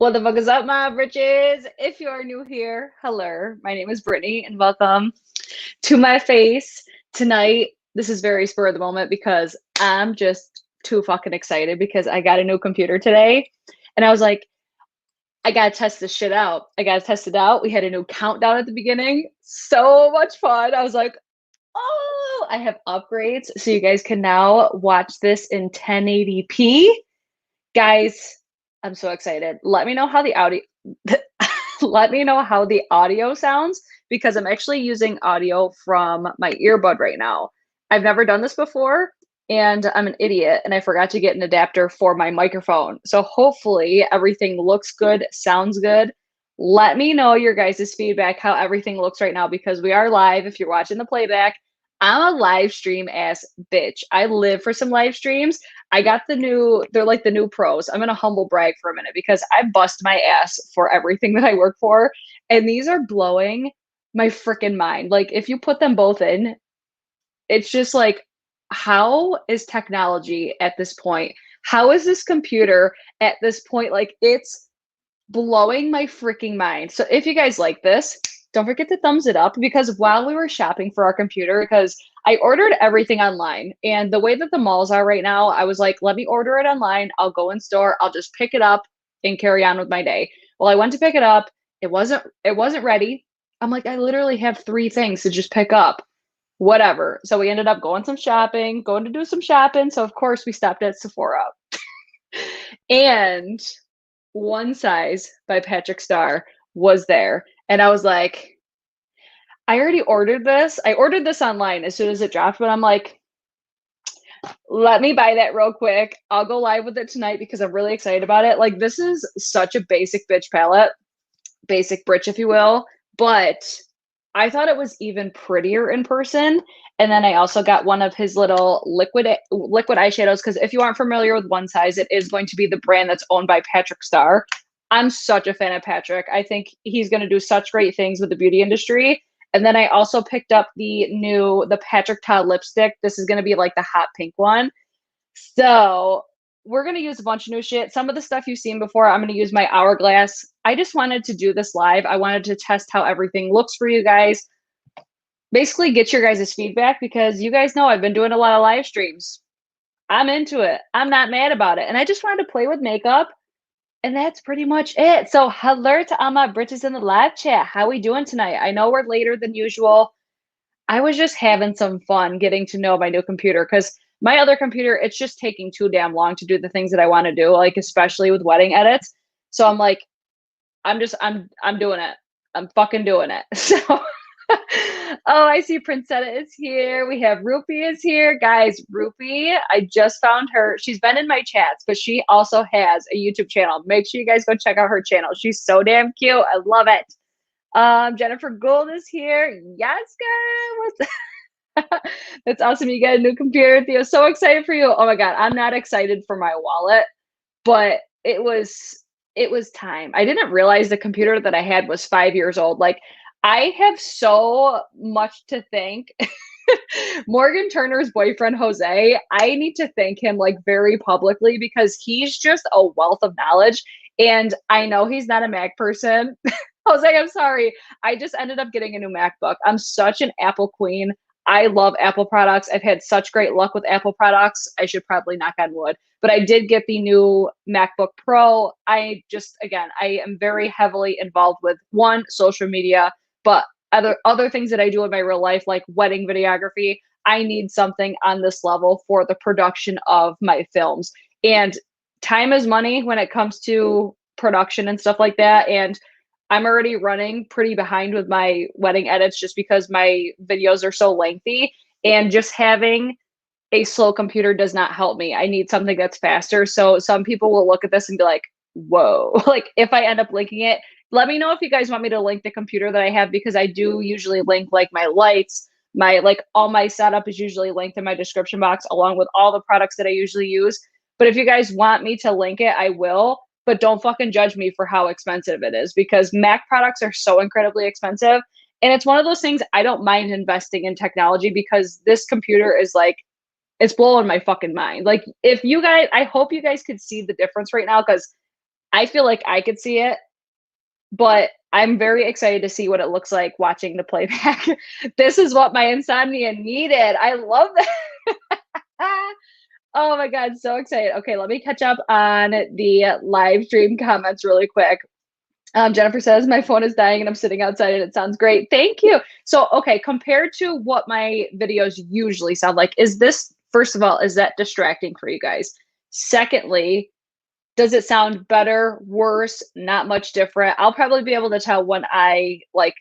What the fuck is up, my britches? If you are new here, hello. My name is Brittany, and welcome to my face tonight. This is very spur of the moment because I'm just too fucking excited because I got a new computer today, and I was like, I gotta test this shit out. I gotta test it out. We had a new countdown at the beginning. So much fun. I was like, oh, I have upgrades, so you guys can now watch this in 1080p. Guys, I'm so excited. Let me know how the audio let me know how the audio sounds because I'm actually using audio from my earbud right now. I've never done this before and I'm an idiot and I forgot to get an adapter for my microphone. So hopefully everything looks good, sounds good. Let me know your guys' feedback, how everything looks right now because we are live. If you're watching the playback, I'm a live stream ass bitch. I live for some live streams. I got they're like the new pros. I'm gonna humble brag for a minute because I bust my ass for everything that I work for. And these are blowing my freaking mind. Like, if you put them both in, it's just like, how is technology at this point? How is this computer at this point? Like, it's blowing my freaking mind. So if you guys like this, don't forget to thumbs it up because while we were shopping for our computer, because I ordered everything online and the way that the malls are right now, I was like, let me order it online. I'll go in store. I'll just pick it up and carry on with my day. Well, I went to pick it up. It wasn't ready. I'm like, I literally have 3 things to just pick up. Whatever. So we ended up going to do some shopping. So of course we stopped at Sephora. And One Size by Patrickstarrr was there. And I was like, I already ordered this. I ordered this online as soon as it dropped, but I'm like, let me buy that real quick. I'll go live with it tonight because I'm really excited about it. Like, this is such a basic bitch palette, basic britch, if you will, but I thought it was even prettier in person. And then I also got one of his little liquid eyeshadows because if you aren't familiar with One Size, it is going to be the brand that's owned by Patrickstarrr. I'm such a fan of Patrick. I think he's going to do such great things with the beauty industry. And then I also picked up the Patrick Todd lipstick. This is going to be like the hot pink one. So we're going to use a bunch of new shit. Some of the stuff you've seen before, I'm going to use my Hourglass. I just wanted to do this live. I wanted to test how everything looks for you guys. Basically get your guys' feedback because you guys know I've been doing a lot of live streams. I'm into it. I'm not mad about it. And I just wanted to play with makeup. And that's pretty much it. So hello to all my britches in the live chat. How we doing tonight? I know we're later than usual. I was just having some fun getting to know my new computer because my other computer, it's just taking too damn long to do the things that I want to do, like especially with wedding edits. So I'm like, I'm doing it. I'm fucking doing it. So oh, I see Princetta is here. We have Rupee is here. Guys, Rupee, I just found her. She's been in my chats, but she also has a YouTube channel. Make sure you guys go check out her channel. She's so damn cute. I love it. Jennifer Gould is here. Yes, guys. That's awesome. You got a new computer, Theo. So excited for you. Oh my God. I'm not excited for my wallet, but it was time. I didn't realize the computer that I had was 5 years old. Like, I have so much to thank Morgan Turner's boyfriend, Jose. I need to thank him like very publicly because he's just a wealth of knowledge. And I know he's not a Mac person. Jose, I'm sorry. I just ended up getting a new MacBook. I'm such an Apple queen. I love Apple products. I've had such great luck with Apple products. I should probably knock on wood, but I did get the new MacBook Pro. I am very heavily involved with social media, but other things that I do in my real life, like wedding videography. I need something on this level for the production of my films. And time is money when it comes to production and stuff like that. And I'm already running pretty behind with my wedding edits just because my videos are so lengthy. And just having a slow computer does not help me. I need something that's faster. So some people will look at this and be like, whoa, like if I end up linking it, let me know if you guys want me to link the computer that I have because I do usually link like my lights, all my setup is usually linked in my description box along with all the products that I usually use. But if you guys want me to link it, I will. But don't fucking judge me for how expensive it is because Mac products are so incredibly expensive. And it's one of those things I don't mind investing in technology because this computer is like, it's blowing my fucking mind. Like, if you guys, I hope you guys could see the difference right now because I feel like I could see it, but I'm very excited to see what it looks like watching the playback. This is what my insomnia needed. I love that. Oh my god, so excited. Okay, let me catch up on the live stream comments really quick. Jennifer says, my phone is dying and I'm sitting outside and it sounds great. Thank you. So, okay, compared to what my videos usually sound like, is this, first of all, is that distracting for you guys? Secondly, does it sound better, worse, not much different? I'll probably be able to tell when I like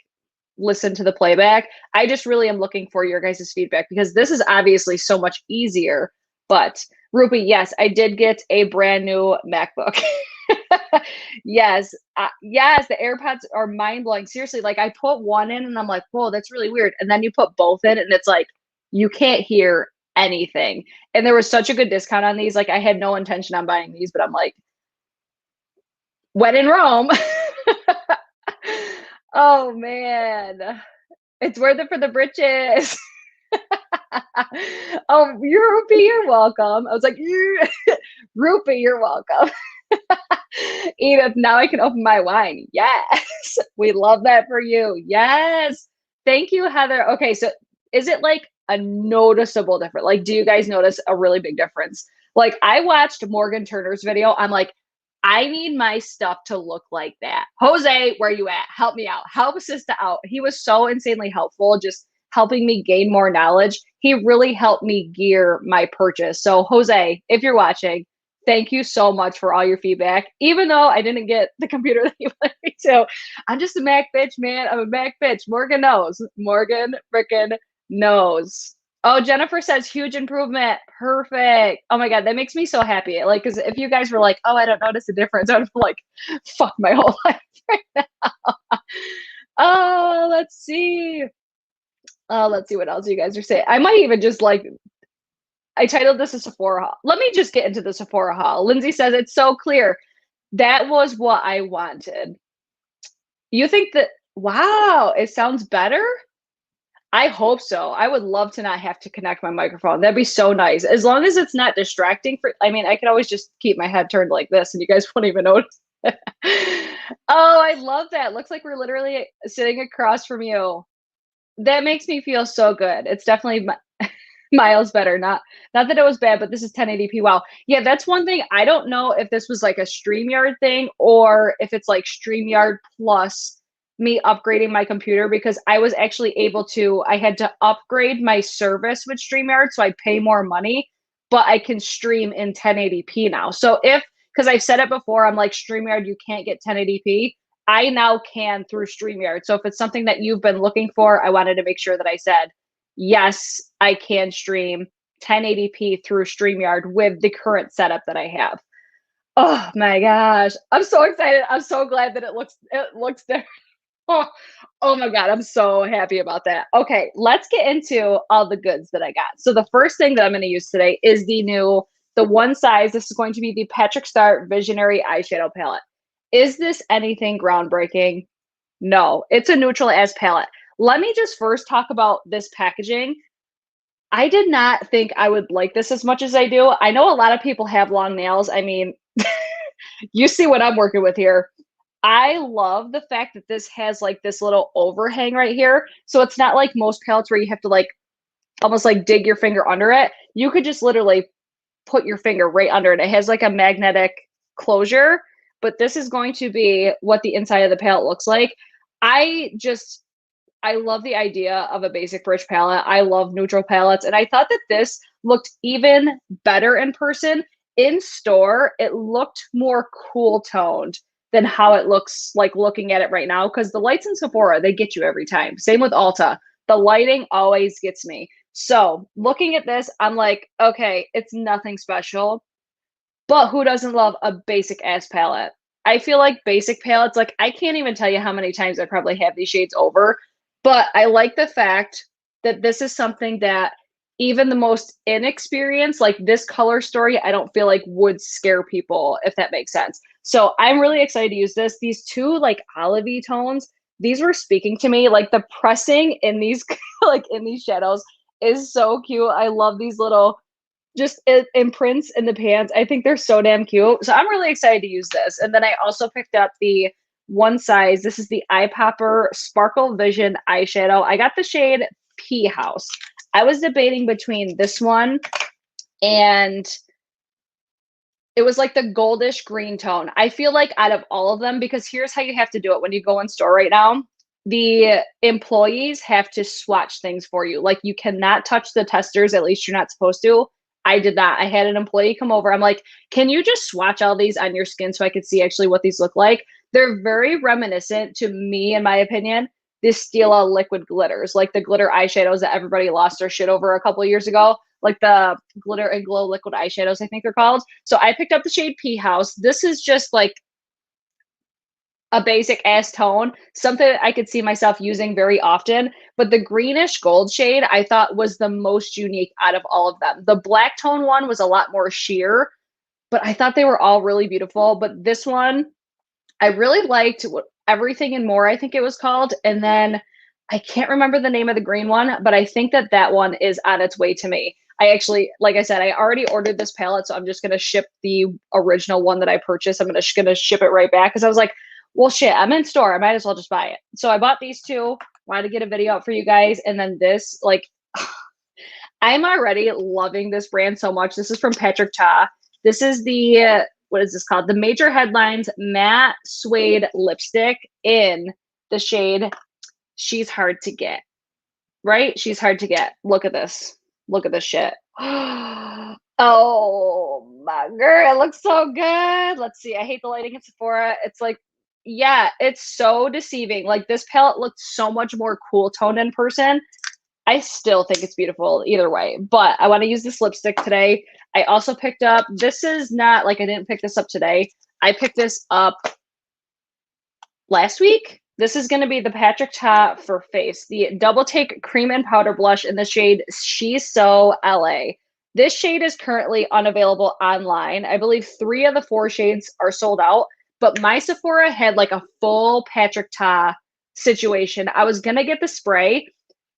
listen to the playback. I just really am looking for your guys' feedback because this is obviously so much easier. But Ruby, yes, I did get a brand new MacBook. Yes, yes, the AirPods are mind blowing. Seriously, like I put one in and I'm like, whoa, that's really weird. And then you put both in and it's like, you can't hear anything. And there was such a good discount on these. Like I had no intention on buying these, but I'm like, when in Rome. Oh man, it's worth it for the britches. Oh, Rupee, you're welcome. I was like, Rupee, you're welcome. Edith, now I can open my wine. Yes, we love that for you. Yes, thank you, Heather. Okay, so is it like a noticeable difference? Like, do you guys notice a really big difference? Like, I watched Morgan Turner's video. I'm like, I need my stuff to look like that. Jose, where you at? Help me out. Help a sister out. He was so insanely helpful, just helping me gain more knowledge. He really helped me gear my purchase. So Jose, if you're watching, thank you so much for all your feedback. Even though I didn't get the computer that you wanted me to, I'm just a Mac bitch, man. I'm a Mac bitch. Morgan knows. Morgan frickin' knows. Oh, Jennifer says huge improvement. Perfect. Oh my God, that makes me so happy. Like, because if you guys were like, oh, I don't notice a difference, I would be like, fuck my whole life right now. Oh, let's see. Let's see what else you guys are saying. I might even just like, I titled this a Sephora haul. Let me just get into the Sephora haul. Lindsay says it's so clear. That was what I wanted. You think that, wow, it sounds better? I hope so. I would love to not have to connect my microphone. That'd be so nice. As long as it's not distracting for, I mean, I could always just keep my head turned like this and you guys won't even notice. Oh, I love that. Looks like we're literally sitting across from you. That makes me feel so good. It's definitely miles better. Not that it was bad, but this is 1080p. Wow. Yeah, that's one thing. I don't know if this was like a StreamYard thing or if it's like StreamYard plus me upgrading my computer because I was actually able to, I had to upgrade my service with StreamYard, so I pay more money, but I can stream in 1080p now. So if, because I've said it before, I'm like, StreamYard, you can't get 1080p. I now can through StreamYard. So if it's something that you've been looking for, I wanted to make sure that I said, yes, I can stream 1080p through StreamYard with the current setup that I have. Oh my gosh. I'm so excited. I'm so glad that it looks different. Oh, oh my God, I'm so happy about that. Okay, let's get into all the goods that I got. So the first thing that I'm going to use today is the one size. This is going to be the Patrickstarrr Visionary Eyeshadow Palette. Is this anything groundbreaking? No, it's a neutral as palette. Let me just first talk about this packaging. I did not think I would like this as much as I do. I know a lot of people have long nails. I mean, you see what I'm working with here. I love the fact that this has like this little overhang right here. So it's not like most palettes where you have to like almost like dig your finger under it. You could just literally put your finger right under it. It has like a magnetic closure, but this is going to be what the inside of the palette looks like. I love the idea of a basic bridge palette. I love neutral palettes. And I thought that this looked even better in person. In store, it looked more cool toned than how it looks like looking at it right now. Because the lights in Sephora, they get you every time. Same with Ulta. The lighting always gets me. So looking at this, I'm like, okay, it's nothing special. But who doesn't love a basic ass palette? I feel like basic palettes, like I can't even tell you how many times I probably have these shades over. But I like the fact that this is something that even the most inexperienced, like this color story, I don't feel like would scare people, if that makes sense. So I'm really excited to use this. These two like olivey tones, these were speaking to me. Like the pressing in these like in these shadows is so cute. I love these little just imprints in the pans. I think they're so damn cute. So I'm really excited to use this. And then I also picked up the one size. This is the Eye Popper Sparkle Vision eyeshadow. I got the shade Pea House. I was debating between this one and it was like the goldish green tone. I feel like out of all of them, because here's how you have to do it when you go in store right now. The employees have to swatch things for you. Like you cannot touch the testers, at least you're not supposed to. I did that. I had an employee come over. I'm like, can you just swatch all these on your skin so I could see actually what these look like? They're very reminiscent to me, in my opinion, the Stila liquid glitters, like the glitter eyeshadows that everybody lost their shit over a couple of years ago, like the glitter and glow liquid eyeshadows, I think they're called. So I picked up the shade Pea House. This is just like a basic ass tone, something that I could see myself using very often. But the greenish gold shade I thought was the most unique out of all of them. The black tone one was a lot more sheer, but I thought they were all really beautiful. But this one, I really liked Everything and More, I think it was called. And then I can't remember the name of the green one, but I think that that one is on its way to me. I actually, like I said, I already ordered this palette, so I'm just going to ship the original one that I purchased. I'm gonna ship it right back because I was like, well, shit, I'm in store. I might as well just buy it. So I bought these two, wanted to get a video out for you guys. And then this, like, I'm already loving this brand so much. This is from Patrickstarrr. This is the, what is this called? The Major Headlines Matte Suede Lipstick in the shade She's Hard to Get. Right? She's hard to get. Look at this. Look at this shit. Oh my girl, it looks so good. Let's see. I hate the lighting at Sephora. It's like, yeah, it's so deceiving. Like this palette looks so much more cool toned in person. I still think it's beautiful either way, but I want to use this lipstick today. I also picked up, this is not like I didn't pick this up today. I picked this up last week. This is going to be the Patrickstarrr for Face, the Double Take Cream and Powder Blush in the shade She's So LA. This shade is currently unavailable online. I believe 3 of the 4 shades are sold out, but my Sephora had like a full Patrickstarrr situation. I was going to get the spray.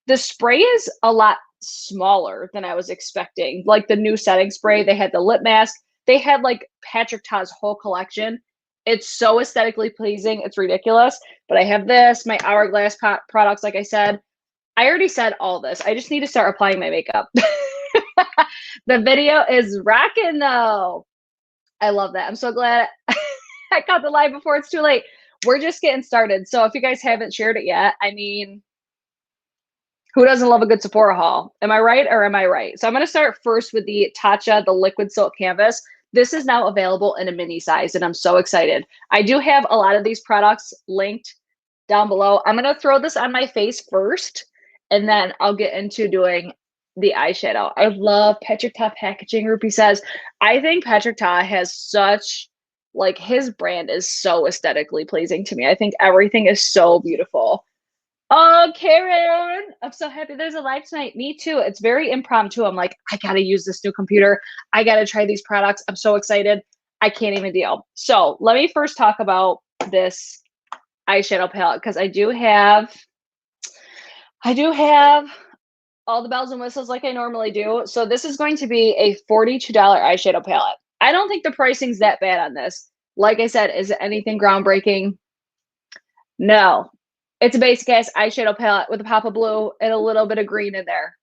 The spray is a lot smaller than I was expecting. Like the new setting spray, they had the lip mask. They had like Patrickstarr's whole collection. It's so aesthetically pleasing. It's ridiculous. But I have this, my Hourglass products, like I said. I already said all this. I just need to start applying my makeup. The video is rocking, though. I love that. I'm so glad I caught the live before it's too late. We're just getting started. So if you guys haven't shared it yet, I mean, who doesn't love a good Sephora haul? Am I right or am I right? So I'm going to start first with the Tatcha, the Liquid Silk Canvas. This is now available in a mini size, and I'm so excited. I do have a lot of these products linked down below. I'm going to throw this on my face first, and then I'll get into doing the eyeshadow. I love Patrickstarrr packaging, Rupi says. I think Patrickstarrr has such, like, his brand is so aesthetically pleasing to me. I think everything is so beautiful. Oh, Karen, I'm so happy there's a live tonight. Me too. It's very impromptu. I'm like, I got to use this new computer. I got to try these products. I'm so excited. I can't even deal. So let me first talk about this eyeshadow palette because I do have all the bells and whistles like I normally do. So this is going to be a $42 eyeshadow palette. I don't think the pricing's that bad on this. Like I said, is it anything groundbreaking? No. It's a basic ass eyeshadow palette with a pop of blue and a little bit of green in there.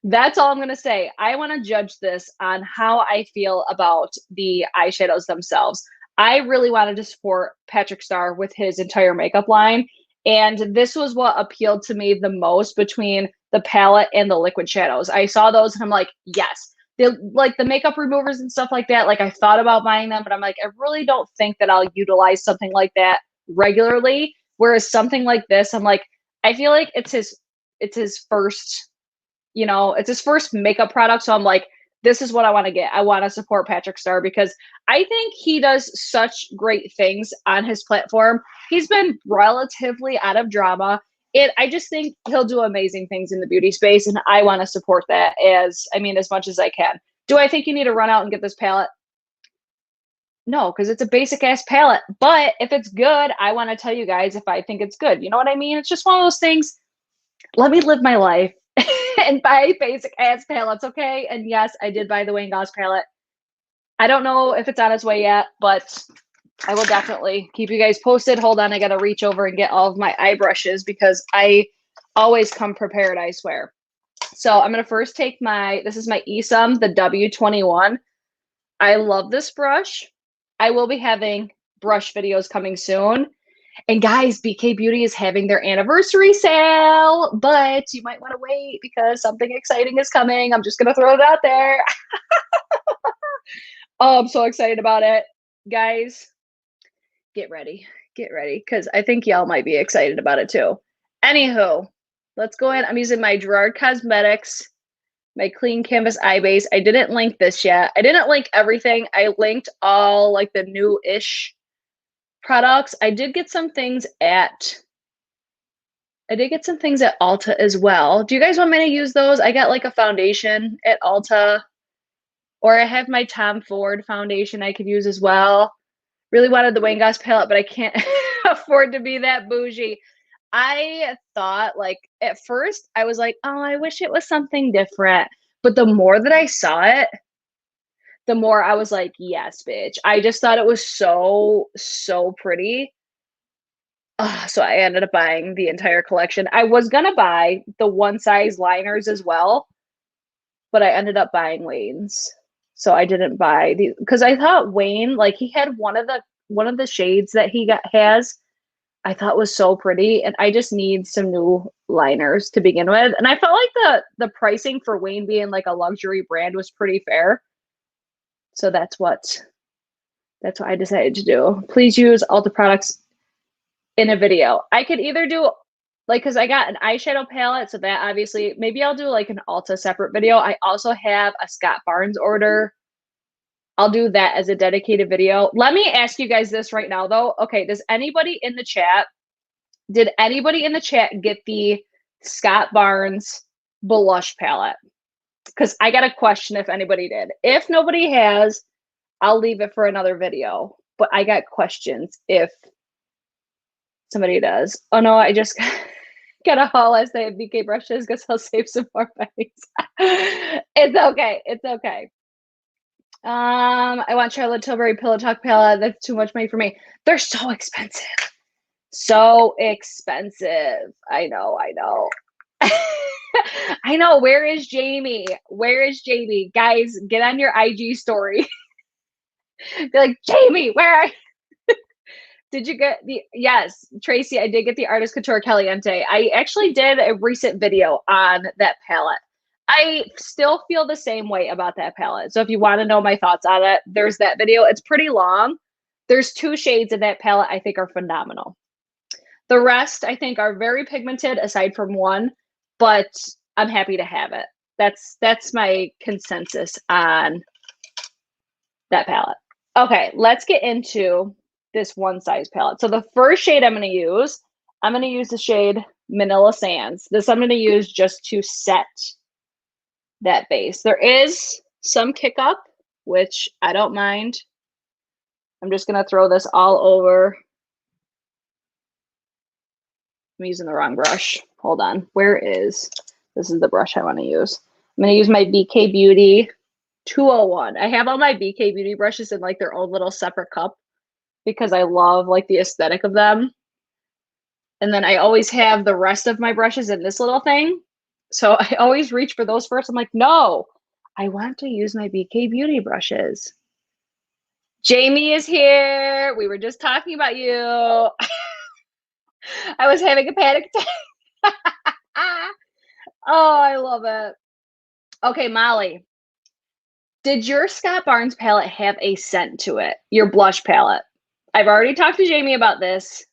That's all I'm going to say. I want to judge this on how I feel about the eyeshadows themselves. I really wanted to support Patrickstarrr with his entire makeup line. And this was what appealed to me the most between the palette and the liquid shadows. I saw those and I'm like, yes. Like the makeup removers and stuff like that. Like I thought about buying them, but I'm like, I really don't think that I'll utilize something like that regularly, whereas something like this, I'm like, I feel like it's his first, you know, it's his first makeup product. So I'm like, this is what I want to get. I want to support Patrickstarrr because I think he does such great things on his platform. He's been relatively out of drama. I just think he'll do amazing things in the beauty space, and I want to support that as much as I can. Do I think you need to run out and get this palette? No, because it's a basic ass palette. But if it's good, I want to tell you guys if I think it's good. You know what I mean? It's just one of those things. Let me live my life and buy basic ass palettes, okay? And yes, I did buy the Wayne Goss palette. I don't know if it's on its way yet, but I will definitely keep you guys posted. Hold on, I gotta reach over and get all of my eye brushes because I always come prepared, I swear. So I'm gonna first take this is my Esum, the W21. I love this brush. I will be having brush videos coming soon. And guys, BK Beauty is having their anniversary sale, but you might want to wait because something exciting is coming. I'm just going to throw it out there. Oh, I'm so excited about it. Guys, get ready. Get ready because I think y'all might be excited about it too. Anywho, let's go in. I'm using my Gerard Cosmetics, my Clean Canvas Eye Base. I didn't link this yet. I didn't link everything. I linked all like the new-ish products. I did get some things at Ulta as well. Do you guys want me to use those? I got like a foundation at Ulta, or I have my Tom Ford foundation I could use as well. Really wanted the Wayne Goss palette, but I can't afford to be that bougie. I thought, like, at first I was like, oh, I wish it was something different. But the more that I saw it, the more I was like, yes, bitch. I just thought it was so, so pretty. So I ended up buying the entire collection. I was going to buy the one size liners as well, but I ended up buying Wayne's. So I didn't buy the, because I thought Wayne, like he had one of the shades that he has, I thought was so pretty. And I just need some new liners to begin with. And I felt like the pricing for Wayne being like a luxury brand was pretty fair. So that's what I decided to do. Please use Ulta products in a video. I could either do like, because I got an eyeshadow palette, so that obviously, maybe I'll do like an Ulta separate video. I also have a Scott Barnes order. I'll do that as a dedicated video. Let me ask you guys this right now though. Okay, did anybody in the chat get the Scott Barnes blush palette? Because I got a question if anybody did. If nobody has, I'll leave it for another video. But I got questions if somebody does. Oh no, I just got a haul as they have BK brushes because I'll save some more money. It's okay. It's okay. I want Charlotte Tilbury Pillow Talk palette. That's too much money for me. They're so expensive. So expensive. I know. I know. Where is Jamie? Where is Jamie? Guys, get on your IG story. Be like, Jamie, where are you? Did you get the, yes, Tracy, I did get the Artist Couture Caliente. I actually did a recent video on that palette. I still feel the same way about that palette. So if you want to know my thoughts on it, there's that video. It's pretty long. There's 2 shades in that palette I think are phenomenal. The rest I think are very pigmented aside from one, but I'm happy to have it. That's my consensus on that palette. Okay, let's get into this one size palette. So the first shade I'm going to use the shade Manila Sands. This I'm going to use just to set that base. There is some kick up, which I don't mind. I'm just going to throw this all over. I'm using the wrong brush. Hold on. This is the brush I want to use. I'm going to use my BK Beauty 201. I have all my BK Beauty brushes in like their own little separate cup because I love like the aesthetic of them. And then I always have the rest of my brushes in this little thing. So I always reach for those first. I'm like, no, I want to use my BK Beauty brushes. Jamie is here. We were just talking about you. I was having a panic attack. Oh, I love it. Okay, Molly. Did your Scott Barnes palette have a scent to it? Your blush palette? I've already talked to Jamie about this.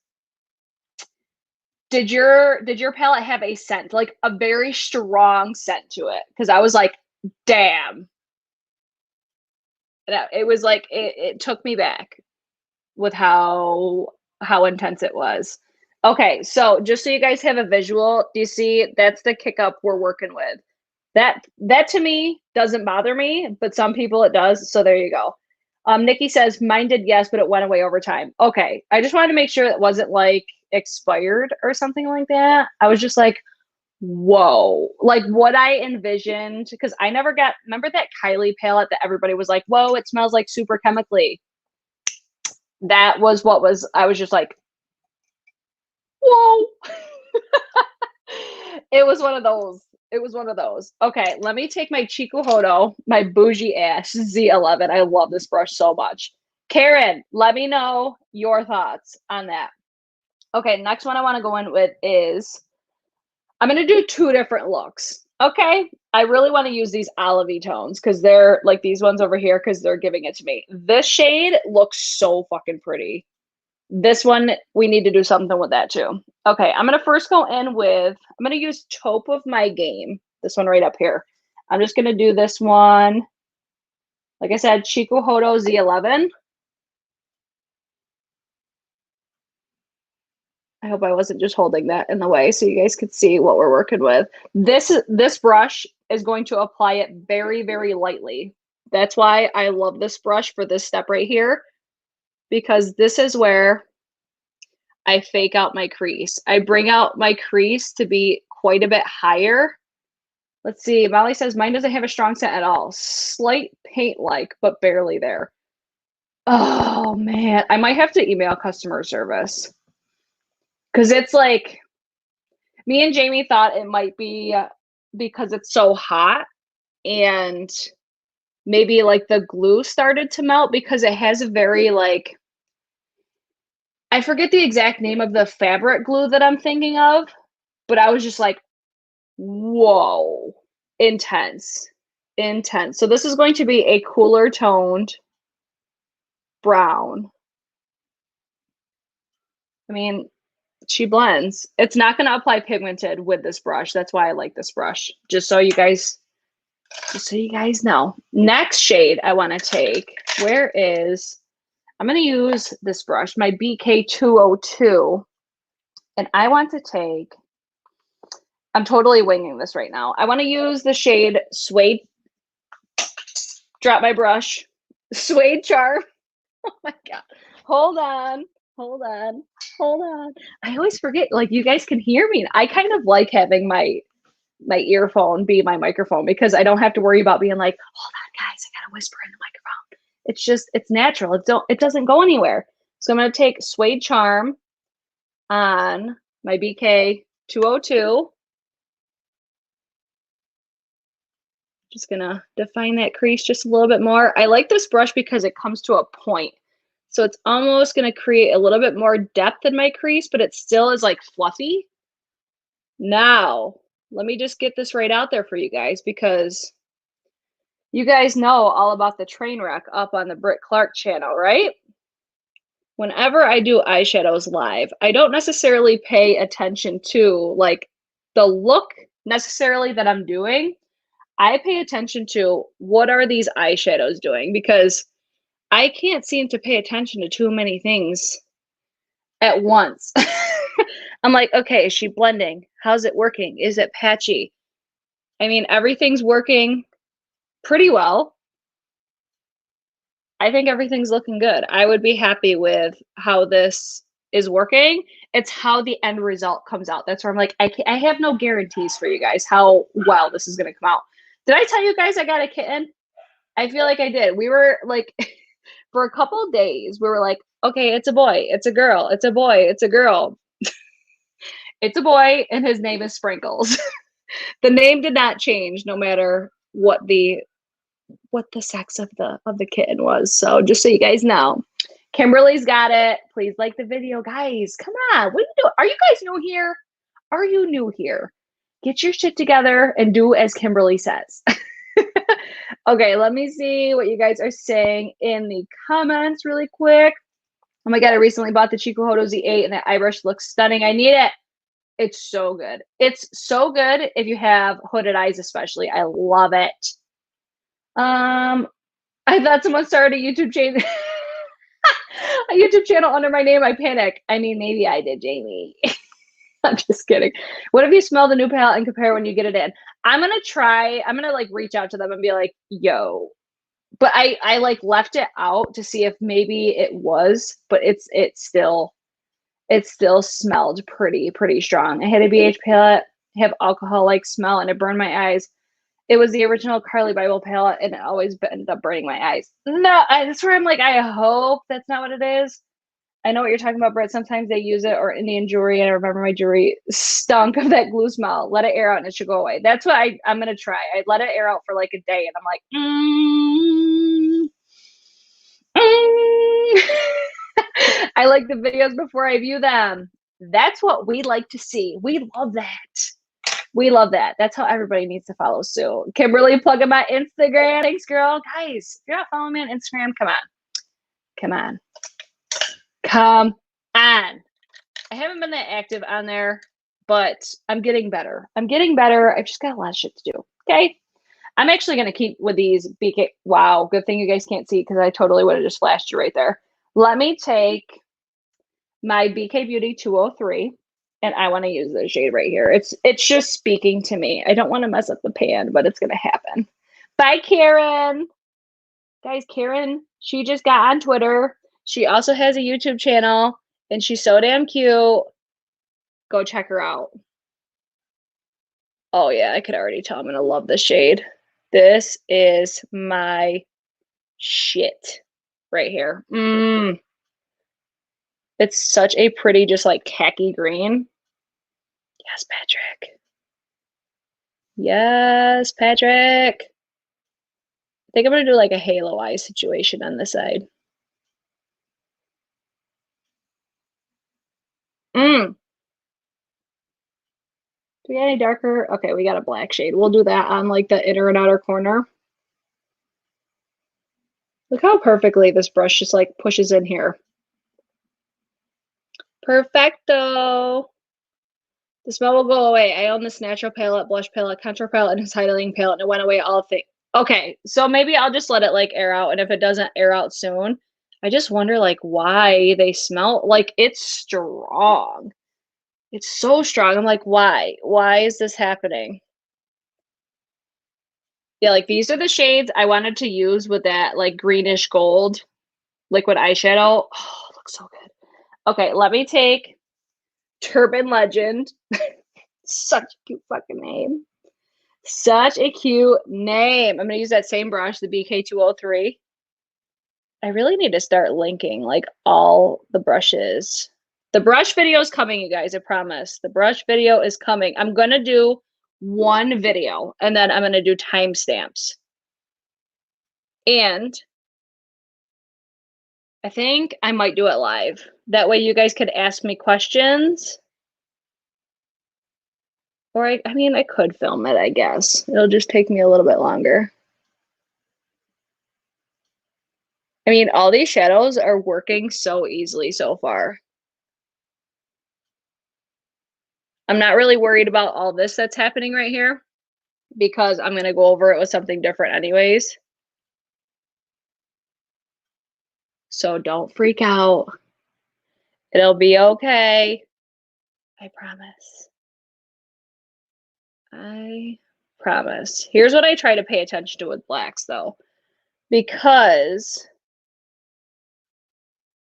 Did your palette have a scent, like a very strong scent to it? Because I was like, damn. It was like it took me back with how intense it was. Okay, so just so you guys have a visual, do you see that's the kick up we're working with? That to me doesn't bother me, but some people it does. So there you go. Nikki says mine did, yes, but it went away over time. Okay, I just wanted to make sure it wasn't like expired or something like that. I was just like, whoa, like what I envisioned, because I never got, remember that Kylie palette that everybody was like, whoa, it smells like super chemically. That was what was, I was just like, whoa. It was one of those. It was one of those. Okay, let me take my Chikuhodo, my bougie ass Z11. I love this brush so much. Karen, let me know your thoughts on that. Okay, next one I want to go in with is, I'm going to do two different looks. Okay, I really want to use these olivey tones because they're like these ones over here because they're giving it to me. This shade looks so fucking pretty. This one, we need to do something with that too. Okay, I'm going to first go in with, I'm going to use Taupe of My Game. This one right up here. I'm just going to do this one. Like I said, Chikuhodo Z11. I hope I wasn't just holding that in the way so you guys could see what we're working with. This brush is going to apply it very, very lightly. That's why I love this brush for this step right here, because this is where I fake out my crease. I bring out my crease to be quite a bit higher. Let's see. Molly says mine doesn't have a strong scent at all. Slight paint-like, but barely there. Oh, man. I might have to email customer service. Because it's like, me and Jamie thought it might be because it's so hot and maybe like the glue started to melt because it has a very like, I forget the exact name of the fabric glue that I'm thinking of, but I was just like, whoa, intense, intense. So this is going to be a cooler toned brown. I mean, she blends. It's not going to apply pigmented with this brush. That's why I like this brush. Just so you guys know. Next shade I want to take, where is, I'm going to use this brush, my BK202, and I want to take, I'm totally winging this right now. I want to use the shade Suede, drop my brush, Suede Charm. Oh my God. Hold on. I always forget, like you guys can hear me. I kind of like having my earphone be my microphone because I don't have to worry about being like, hold on guys, I gotta whisper in the microphone. It's just, it's natural. It doesn't go anywhere. So I'm gonna take Suede Charm on my BK 202. Just gonna define that crease just a little bit more. I like this brush because it comes to a point. So it's almost gonna create a little bit more depth in my crease, but it still is like fluffy. Now, let me just get this right out there for you guys because you guys know all about the train wreck up on the Britt Clark channel, right? Whenever I do eyeshadows live, I don't necessarily pay attention to like the look necessarily that I'm doing. I pay attention to what are these eyeshadows doing because I can't seem to pay attention to too many things at once. I'm like, okay, is she blending? How's it working? Is it patchy? I mean, everything's working pretty well. I think everything's looking good. I would be happy with how this is working. It's how the end result comes out. That's where I'm like, I have no guarantees for you guys how well this is going to come out. Did I tell you guys I got a kitten? I feel like I did. We were like, for a couple of days, we were like, okay, it's a boy, it's a girl, it's a boy, it's a girl. It's a boy, and his name is Sprinkles. The name did not change no matter what the sex of the kitten was. So just so you guys know, Kimberly's got it. Please like the video, guys. Come on, what are you doing? Are you guys new here? Are you new here? Get your shit together and do as Kimberly says. Okay, let me see what you guys are saying in the comments really quick. Oh my God, I recently bought the Chikuhodo Z8 and that eye brush looks stunning. I need it. It's so good. It's so good if you have hooded eyes, especially. I love it. I thought someone started a YouTube channel. A YouTube channel under my name. I panic. I mean, maybe I did, Jamie. I'm just kidding. What if you smell the new palette and compare when you get it in? I'm gonna like reach out to them and be like, yo. But I like left it out to see if maybe it was, but it still smelled pretty strong. I had a BH palette. have alcohol-like smell and it burned my eyes. It was the original Carly Bible palette and it always ended up burning my eyes. No, that's where I'm like, I hope that's not what it is. I know what you're talking about, Britt. Sometimes they use it, or Indian jewelry. And I remember my jewelry stunk of that glue smell. Let it air out and it should go away. That's what I'm going to try. I let it air out for like a day and I'm like, I like the videos before I view them. That's what we like to see. We love that. We love that. That's how everybody needs to follow Sue. Kimberly, plug in my Instagram. Thanks, girl. Guys, if you're not following me on Instagram, come on. Come on. Come on. I haven't been that active on there, but I'm getting better. I'm getting better. I've just got a lot of shit to do. Okay. I'm actually going to keep with these BK. Wow. Good thing you guys can't see because I totally would have just flashed you right there. Let me take my BK Beauty 203 and I want to use this shade right here. It's just speaking to me. I don't want to mess up the pan, but it's going to happen. Bye, Karen. Guys, Karen, she just got on Twitter. She also has a YouTube channel, and she's so damn cute. Go check her out. Oh, yeah, I could already tell I'm going to love this shade. This is my shit right here. It's such a pretty, just like khaki green. Yes, Patrick. Yes, Patrick. I think I'm going to do like a halo eye situation on this side. Do we got any darker? Okay, we got a black shade. We'll do that on like the inner and outer corner. Look how perfectly this brush just like pushes in here. Perfecto. The smell will go away. I own this natural palette, blush palette, contour palette, and this highlighting palette, and it went away all things. Okay, so maybe I'll just let it like air out, and if it doesn't air out soon, I just wonder like why they smell like it's strong. It's so strong. I'm like, why? Why is this happening? Yeah, like these are the shades I wanted to use with that like greenish gold liquid eyeshadow. Oh, it looks so good. Okay, let me take Turban Legend. Such a cute fucking name. Such a cute name. I'm going to use that same brush, the BK203. I really need to start linking like all the brushes. The brush video is coming, you guys. I promise. The brush video is coming. I'm going to do one video and then I'm going to do timestamps. And I think I might do it live. That way you guys could ask me questions. Or I mean, I could film it, I guess. It'll just take me a little bit longer. I mean, all these shadows are working so easily so far. I'm not really worried about all this that's happening right here because I'm going to go over it with something different anyways. So don't freak out. It'll be okay. I promise. I promise. Here's what I try to pay attention to with blacks though, because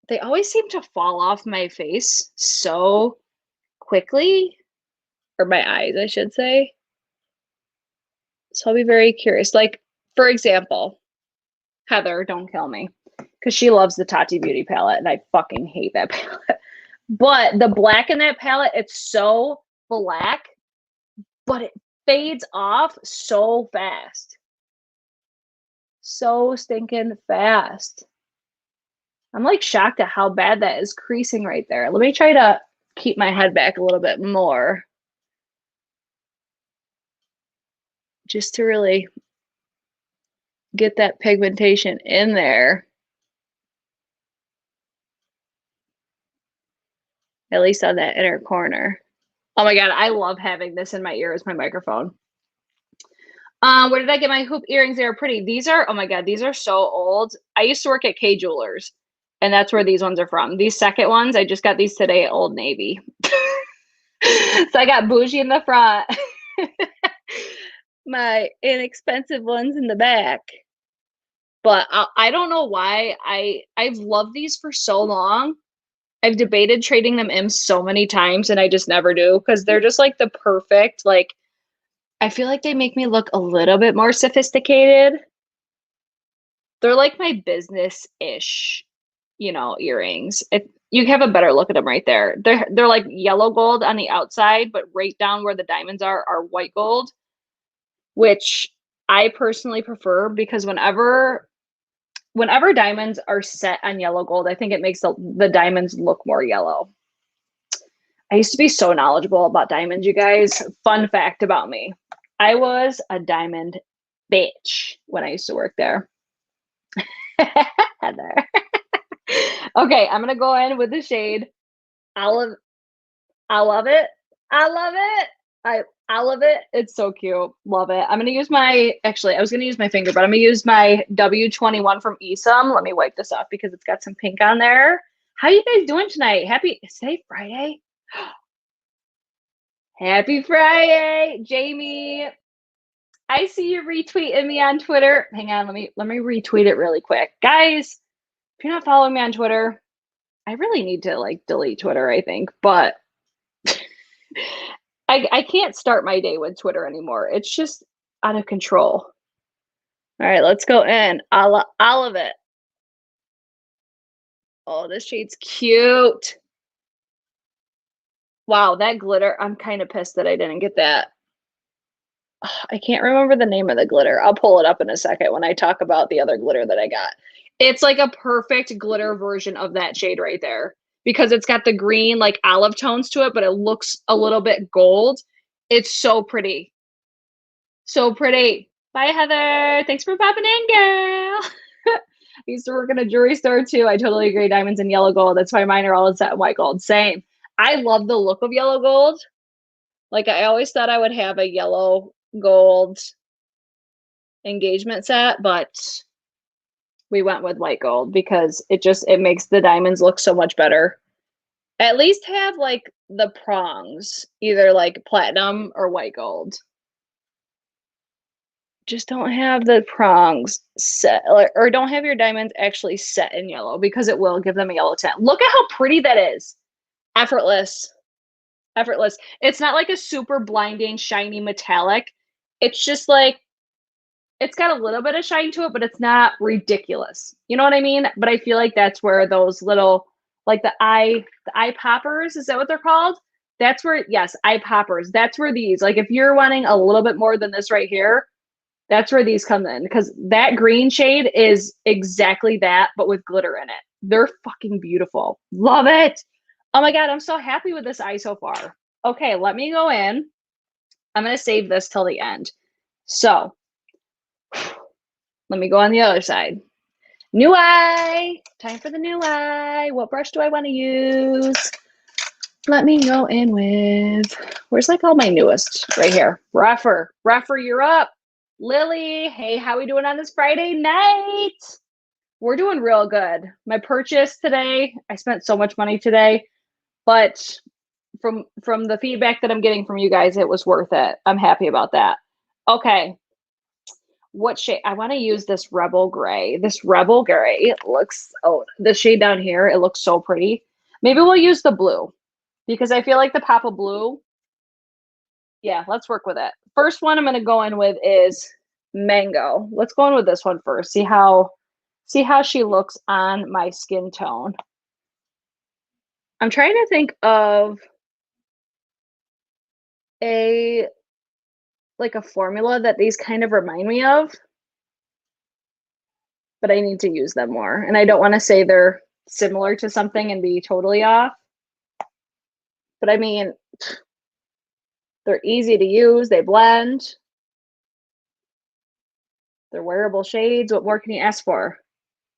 they always seem to fall off my face so quickly, or my eyes, I should say. So I'll be very curious. Like, for example, Heather, don't kill me, because she loves the Tati Beauty palette, and I fucking hate that palette. But the black in that palette, it's so black, but it fades off so fast. So stinking fast. I'm like shocked at how bad that is creasing right there. Let me try to keep my head back a little bit more. Just to really get that pigmentation in there. At least on that inner corner. Oh my God, I love having this in my ear as my microphone. Where did I get my hoop earrings? They are pretty. These are, oh my God, these are so old. I used to work at K Jewelers, and that's where these ones are from. These second ones, I just got these today at Old Navy. So I got bougie in the front. My inexpensive ones in the back. But I don't know why. I've loved these for so long. I've debated trading them in so many times and I just never do because they're just like the perfect, like, I feel like they make me look a little bit more sophisticated. They're like my business-ish, you know, earrings. You have a better look at them right there. They're like yellow gold on the outside, but right down where the diamonds are white gold, which I personally prefer because whenever diamonds are set on yellow gold, I think it makes the diamonds look more yellow. I used to be so knowledgeable about diamonds, you guys. Fun fact about me. I was a diamond bitch when I used to work there. Heather. Okay, I'm gonna go in with the shade Olive. I love it. I love it. I love it. It's so cute. Love it. I'm gonna use actually I was gonna use my finger, but I'm gonna use my W21 from Esom. Let me wipe this off because it's got some pink on there. How you guys doing tonight? Is today Friday? Happy Friday, Jamie. I see you retweeting me on Twitter. Hang on, let me retweet it really quick. Guys, if you're not following me on Twitter, I really need to like delete Twitter, I think, but I can't start my day with Twitter anymore. It's just out of control. All right, let's go in. All of it. Oh, this shade's cute. Wow, that glitter. I'm kind of pissed that I didn't get that. I can't remember the name of the glitter. I'll pull it up in a second when I talk about the other glitter that I got. It's like a perfect glitter version of that shade right there because it's got the green like olive tones to it, but it looks a little bit gold. It's so pretty. So pretty. Bye, Heather. Thanks for popping in, girl. I used to work in a jewelry store too. I totally agree. Diamonds and yellow gold. That's why mine are all set in white gold. Same. I love the look of yellow gold. Like I always thought I would have a yellow gold engagement set, but we went with white gold because it makes the diamonds look so much better. At least have like the prongs, either like platinum or white gold. Just don't have the prongs set, or don't have your diamonds actually set in yellow because it will give them a yellow tint. Look at how pretty that is. Effortless. Effortless. It's not like a super blinding, shiny metallic. It's just like, it's got a little bit of shine to it, but it's not ridiculous. You know what I mean? But I feel like that's where those little, like the eye poppers, is that what they're called? That's where, yes, eye poppers. That's where these, like if you're wanting a little bit more than this right here, that's where these come in because that green shade is exactly that, but with glitter in it. They're fucking beautiful. Love it. Oh my God, I'm so happy with this eye so far. Okay, let me go in. I'm going to save this till the end. So let me go on the other side. New eye. Time for the new eye. What brush do I want to use? Let me go in with, where's like all my newest? Right here. Rougher, you're up. Lily, hey, how we doing on this Friday night? We're doing real good. My purchase today, I spent so much money today, but from the feedback that I'm getting from you guys, it was worth it. I'm happy about that. Okay. What shade? I want to use this Rubble Gray. This Rubble Gray looks, oh, the shade down here, it looks so pretty. Maybe we'll use the blue because I feel like the pop of blue, yeah, let's work with it. First one I'm going to go in with is Mango. Let's go in with this one first. See how she looks on my skin tone. I'm trying to think of a formula that these kind of remind me of, but I need to use them more. And I don't want to say they're similar to something and be totally off. But I mean, they're easy to use. They blend. They're wearable shades. What more can you ask for?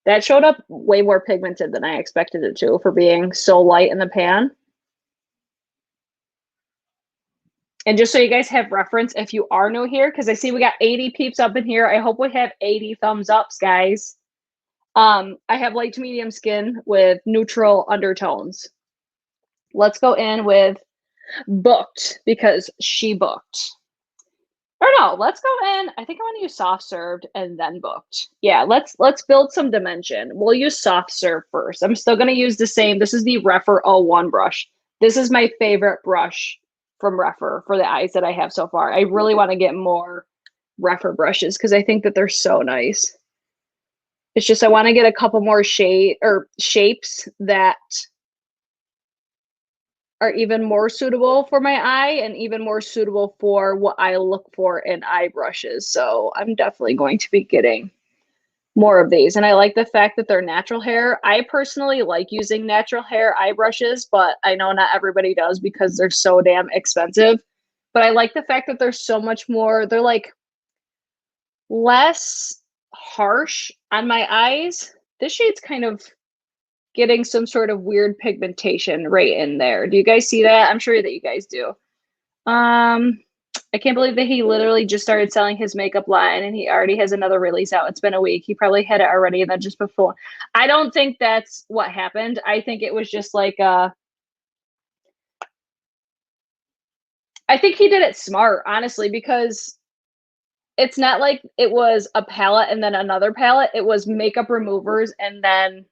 That showed up way more pigmented than I expected it to for being so light in the pan. And just so you guys have reference, if you are new here, because I see we got 80 peeps up in here. I hope we have 80 thumbs ups, guys. I have light to medium skin with neutral undertones. Let's go in with Booked because she booked. Or no, No, let's go in. I think I want to use soft served and then booked. Yeah, let's build some dimension. We'll use soft serve first. I'm still going to use the same. This is the Rephr 01 brush. This is my favorite brush from Rephr for the eyes that I have so far. I really want to get more Rephr brushes because I think that they're so nice. It's just I want to get a couple more shapes that are even more suitable for my eye and even more suitable for what I look for in eye brushes. So I'm definitely going to be getting more of these. And I like the fact that they're natural hair. I personally like using natural hair eye brushes, but I know not everybody does because they're so damn expensive. But I like the fact that they're so much more, they're like less harsh on my eyes. This shade's kind of getting some sort of weird pigmentation right in there. Do you guys see that? I'm sure that you guys do. I can't believe that he literally just started selling his makeup line and he already has another release out. It's been a week. He probably had it already and then just before. I don't think that's what happened. I think it was just like I think he did it smart, honestly, because it's not like it was a palette and then another palette. It was makeup removers and then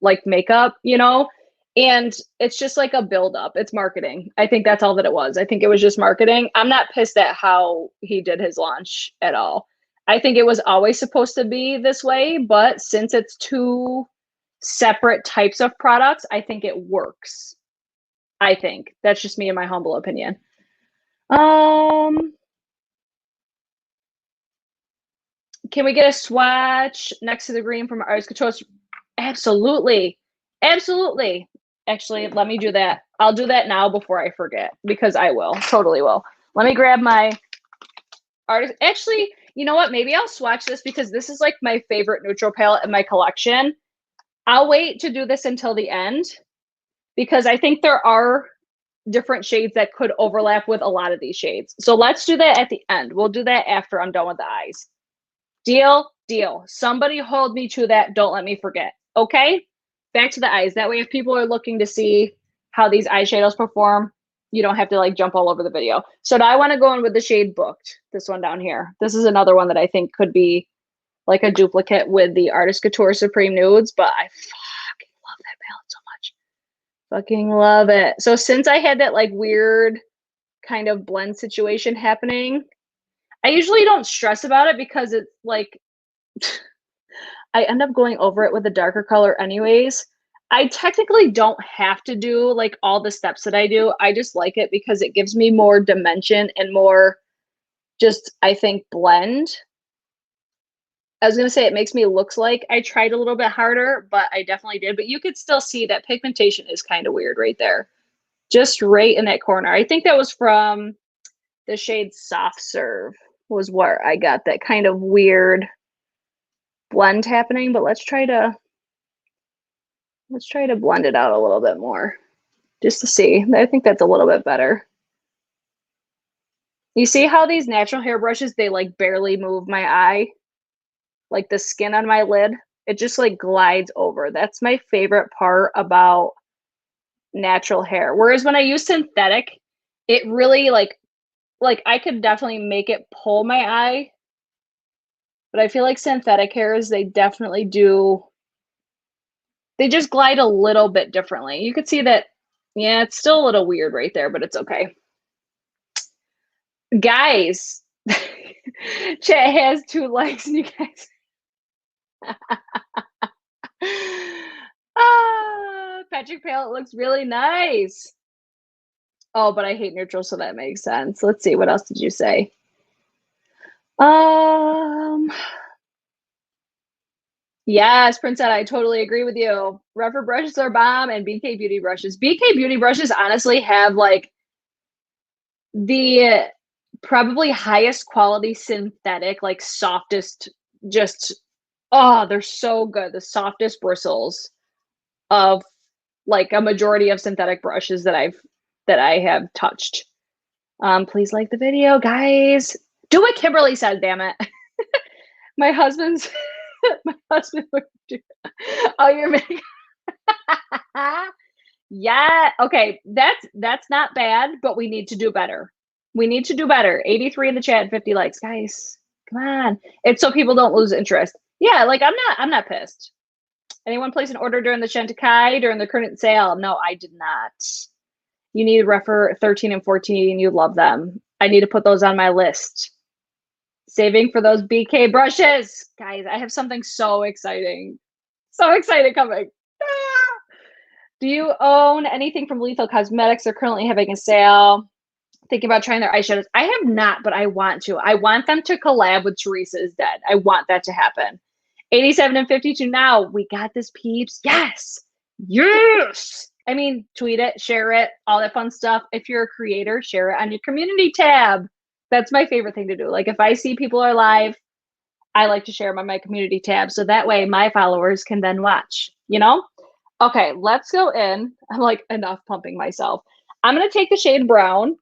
like makeup, you know? And it's just like a buildup. It's marketing. I think that's all that it was. I think it was just marketing. I'm not pissed at how he did his launch at all. I think it was always supposed to be this way, but since it's two separate types of products, I think it works. I think. That's just me in my humble opinion. Can we get a swatch next to the green from Artist Couture? Absolutely. Absolutely. Actually, let me do that. I'll do that now before I forget because I will. Totally will. Let me grab my artist. Actually, you know what? Maybe I'll swatch this because this is like my favorite neutral palette in my collection. I'll wait to do this until the end because I think there are different shades that could overlap with a lot of these shades. So let's do that at the end. We'll do that after I'm done with the eyes. Deal? Deal. Somebody hold me to that. Don't let me forget. Okay? Back to the eyes. That way, if people are looking to see how these eyeshadows perform, you don't have to like jump all over the video. So now I want to go in with the shade Booked. This one down here. This is another one that I think could be like a duplicate with the Artist Couture Supreme Nudes, but I fucking love that palette so much. Fucking love it. So since I had that like weird kind of blend situation happening, I usually don't stress about it because it's like I end up going over it with a darker color anyways. I technically don't have to do like all the steps that I do. I just like it because it gives me more dimension and more just, I think, blend. I was going to say it makes me look like I tried a little bit harder, but I definitely did. But you could still see that pigmentation is kind of weird right there. Just right in that corner. I think that was from the shade Soft Serve was where I got that kind of weird blend happening, but let's try to blend it out a little bit more just to see. I think that's a little bit better. You see how these natural hair brushes, they like barely move my eye, like the skin on my lid, it just like glides over. That's my favorite part about natural hair. Whereas when I use synthetic, it really like I could definitely make it pull my eye, but I feel like synthetic hairs, they definitely do, they just glide a little bit differently. You could see that, yeah, it's still a little weird right there, but it's okay. Guys, chat has 2 likes and you guys. Patrick palette looks really nice. Oh, but I hate neutral, so that makes sense. Let's see, what else did you say? Yes, Princette, I totally agree with you. Rephr brushes are bomb and BK Beauty brushes. BK Beauty brushes honestly have like the probably highest quality synthetic, like softest, just, oh, they're so good. The softest bristles of like a majority of synthetic brushes that I have touched. Please like the video, guys. Do what Kimberly said, damn it. My husband would do. Oh, you're making. Yeah. Okay. That's not bad, but we need to do better. We need to do better. 83 in the chat and 50 likes. Guys, come on. It's so people don't lose interest. Yeah, like I'm not pissed. Anyone place an order during the Shantakai during the current sale? No, I did not. You need to refer 13 and 14. You love them. I need to put those on my list. Saving for those BK brushes. Guys, I have something so exciting. So excited coming. Ah! Do you own anything from Lethal Cosmetics? They're currently having a sale. Thinking about trying their eyeshadows. I have not, but I want to. I want them to collab with Teresa is Dead. I want that to happen. 87 and 52 now. We got this, peeps. Yes. Yes. I mean, tweet it, share it, all that fun stuff. If you're a creator, share it on your community tab. That's my favorite thing to do. Like if I see people are live, I like to share them on my community tab. So that way my followers can then watch, you know? Okay, let's go in. I'm like enough pumping myself. I'm going to take the shade brown.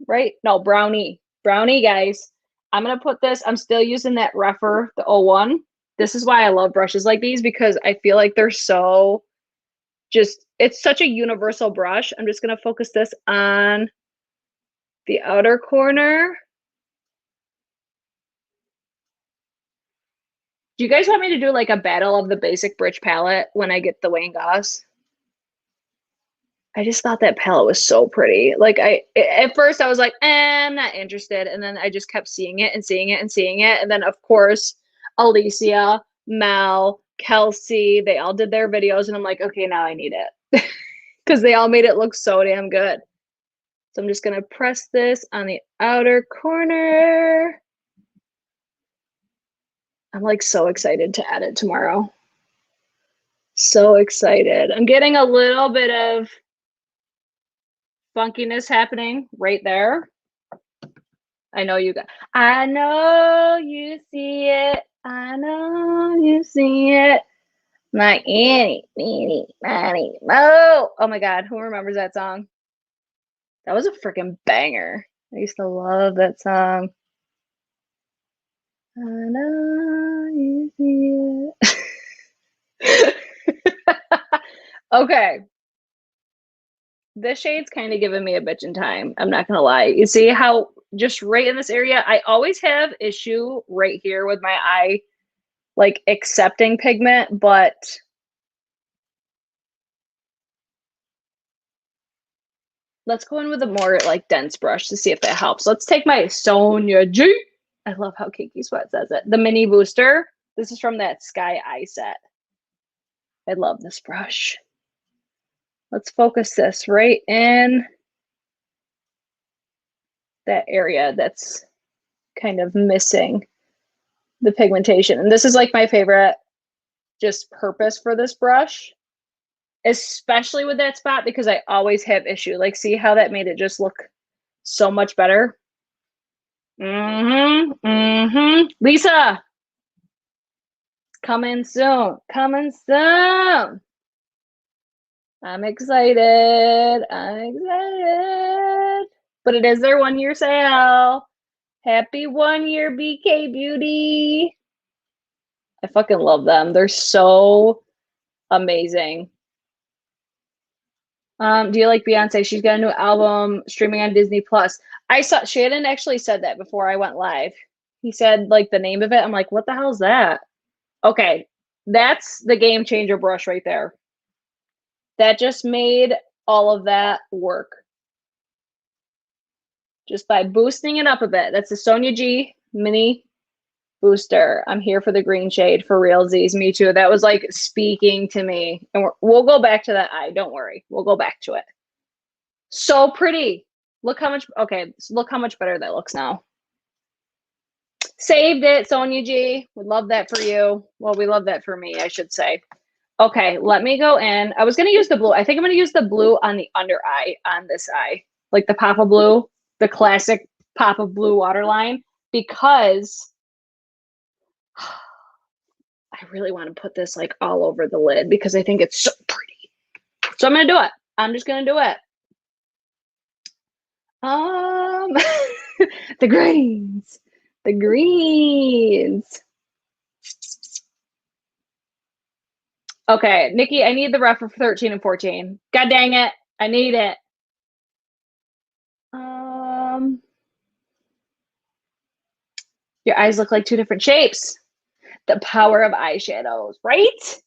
Right? No, brownie. Brownie, guys. I'm going to put this. I'm still using that Refer, the 01. This is why I love brushes like these because I feel like they're so just, it's such a universal brush. I'm just going to focus this on the outer corner. Do you guys want me to do like a battle of the basic Britch palette when I get the Wayne Goss? I just thought that palette was so pretty. Like at first I was like, I'm not interested. And then I just kept seeing it and seeing it and seeing it. And then of course, Alicia, Mel, Kelsey, they all did their videos. And I'm like, okay, now I need it. Because they all made it look so damn good. So I'm just going to press this on the outer corner. I'm like so excited to add it tomorrow. So excited. I'm getting a little bit of funkiness happening right there. I know you got. I know you see it. I know you see it. My Annie, meanie, Manny, Mo. Oh my God, who remembers that song? That was a freaking banger. I used to love that song. I know you see it. Okay. This shade's kind of giving me a bitchin' time. I'm not gonna lie. You see how just right in this area, I always have issue right here with my eye, like accepting pigment, but let's go in with a more like dense brush to see if that helps. Let's take my Sonia G. I love how Kiki Sweat says it. The mini booster. This is from that Sky Eye set. I love this brush. Let's focus this right in that area that's kind of missing the pigmentation. And this is like my favorite just purpose for this brush, especially with that spot because I always have issue. Like see how that made it just look so much better? Lisa, coming soon. Coming soon. I'm excited. I'm excited. But it is their 1 year sale. Happy 1 year, BK Beauty. I fucking love them. They're so amazing. Do you like Beyonce? She's got a new album streaming on Disney Plus. I saw Shannon actually said that before I went live. He said like the name of it. I'm like, what the hell is that? Okay, that's the game changer brush right there. That just made all of that work. Just by boosting it up a bit. That's the Sonia G mini booster. I'm here for the green shade for realsies. Me too. That was like speaking to me. And we'll go back to that eye. Don't worry. We'll go back to it. So pretty. Look how much, okay, look how much better that looks now. Saved it, Sonia G. We love that for you. Well, we love that for me, I should say. Okay, let me go in. I was going to use the blue. I think I'm going to use the blue on the under eye on this eye. Like the Papa Blue, the classic Papa Blue waterline, because I really want to put this like all over the lid because I think it's so pretty. So I'm going to do it. I'm just going to do it. The greens. The greens. Okay, Nikki, I need the ref for 13 and 14. God dang it. I need it. Your eyes look like two different shapes. The power of eyeshadows, right?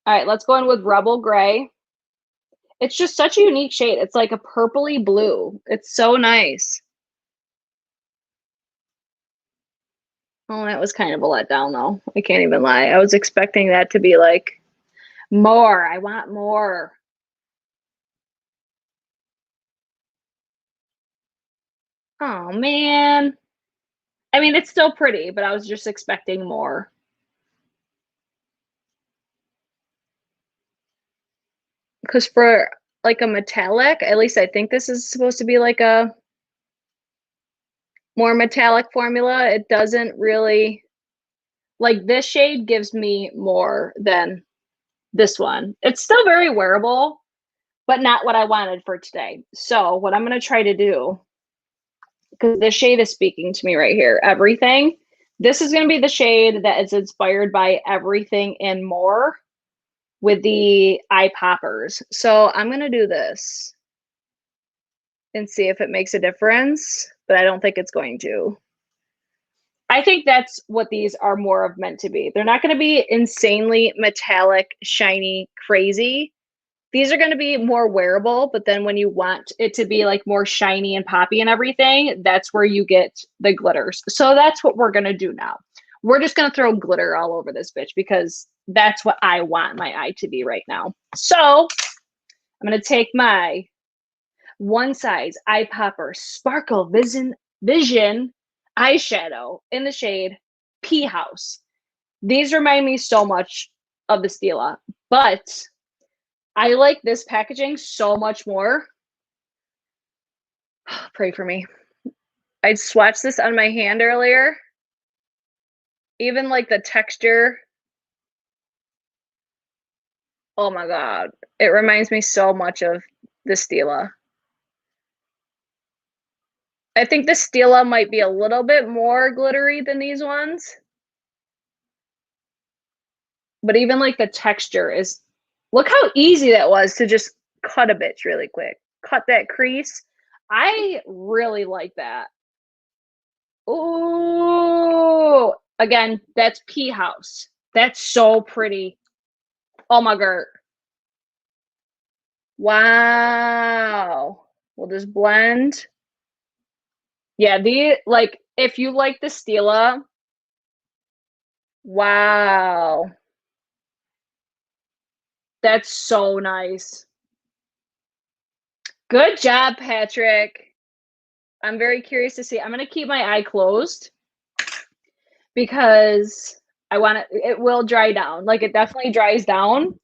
All right, let's go in with Rubble Gray. It's just such a unique shade. It's like a purpley blue. It's so nice. Oh, that was kind of a letdown though. I can't even lie. I was expecting that to be like more. I want more. Oh man. I mean, it's still pretty, but I was just expecting more. Because for like a metallic, at least I think this is supposed to be like a more metallic formula. It doesn't really, like this shade gives me more than this one. It's still very wearable, but not what I wanted for today. So what I'm going to try to do, because this shade is speaking to me right here, Everything. This is going to be the shade that is inspired by Everything and More with the eye poppers. So I'm going to do this and see if it makes a difference, but I don't think it's going to. I think that's what these are more of meant to be. They're not going to be insanely metallic, shiny, crazy. These are going to be more wearable, but then when you want it to be like more shiny and poppy and everything, that's where you get the glitters. So that's what we're going to do now. We're just going to throw glitter all over this bitch because that's what I want my eye to be right now. So I'm going to take my One Size Eye Popper Sparkle Vision eyeshadow in the shade Pea House. These remind me so much of the Stila, but I like this packaging so much more. Pray for me. I swatched this on my hand earlier. Even like the texture. Oh my God. It reminds me so much of the Stila. I think the Stila might be a little bit more glittery than these ones. But even like the texture is, look how easy that was to just cut a bitch really quick. Cut that crease. I really like that. Ooh, again, that's Pea House. That's so pretty. Oh my God. Wow. We'll just blend. Yeah, like, if you like the Stila, wow. That's so nice. Good job, Patrick. I'm very curious to see. I'm going to keep my eye closed because I want it will dry down. Like, it definitely dries down.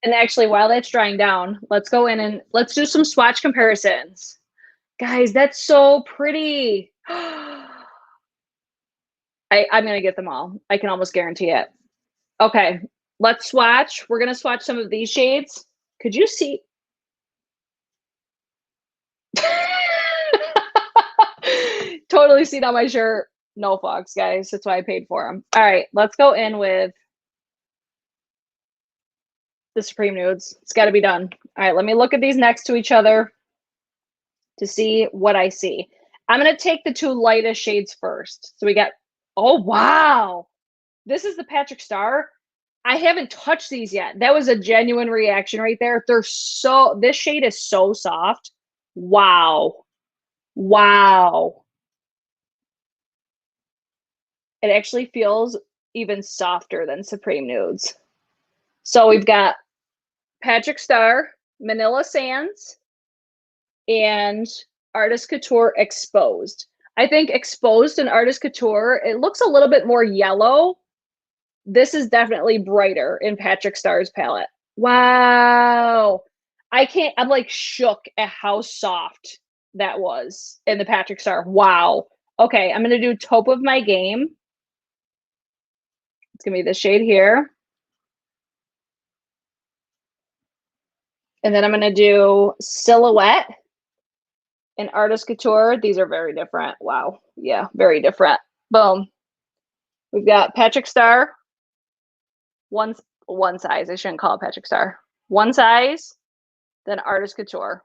And actually, while that's drying down, let's go in and let's do some swatch comparisons. Guys, that's so pretty. I'm going to get them all. I can almost guarantee it. Okay, let's swatch. We're going to swatch some of these shades. Could you see? Totally seen on my shirt. No fucks, guys. That's why I paid for them. All right, let's go in with the Supreme Nudes. It's got to be done. All right, let me look at these next to each other to see what I see. I'm going to take the two lightest shades first. So we got, oh, wow. This is the Patrickstarrr. I haven't touched these yet. That was a genuine reaction right there. They're so, this shade is so soft. Wow. Wow. It actually feels even softer than Supreme Nudes. So we've got Patrickstarrr, Manila Sands, and Artist Couture Exposed. I think Exposed and Artist Couture, it looks a little bit more yellow. This is definitely brighter in Patrickstarrr's palette. Wow. I'm like shook at how soft that was in the Patrickstarrr. Wow. Okay, I'm going to do Taupe of My Game. It's going to be the shade here. And then I'm going to do Silhouette and Artist Couture. These are very different. Wow. Yeah, very different. Boom. We've got Patrickstarrr. One size. I shouldn't call it Patrickstarrr. One size, then Artist Couture.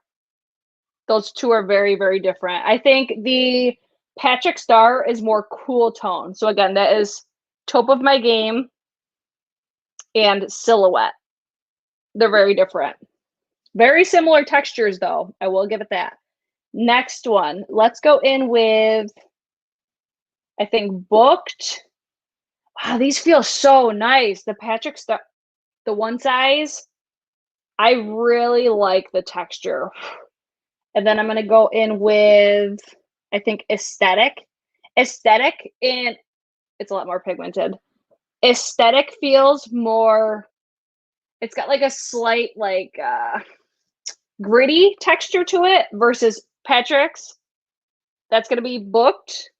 Those two are very, very different. I think the Patrickstarrr is more cool tone. So again, that is Top of My Game and Silhouette. They're very different. Very similar textures though. I will give it that. Next one. Let's go in with, I think, Booked. Wow, these feel so nice. The Patrickstarrr, the one size, I really like the texture. And then I'm going to go in with, I think, Aesthetic. Aesthetic, and it's a lot more pigmented. Aesthetic feels more, it's got like a slight like gritty texture to it versus Patrick's. That's going to be Booked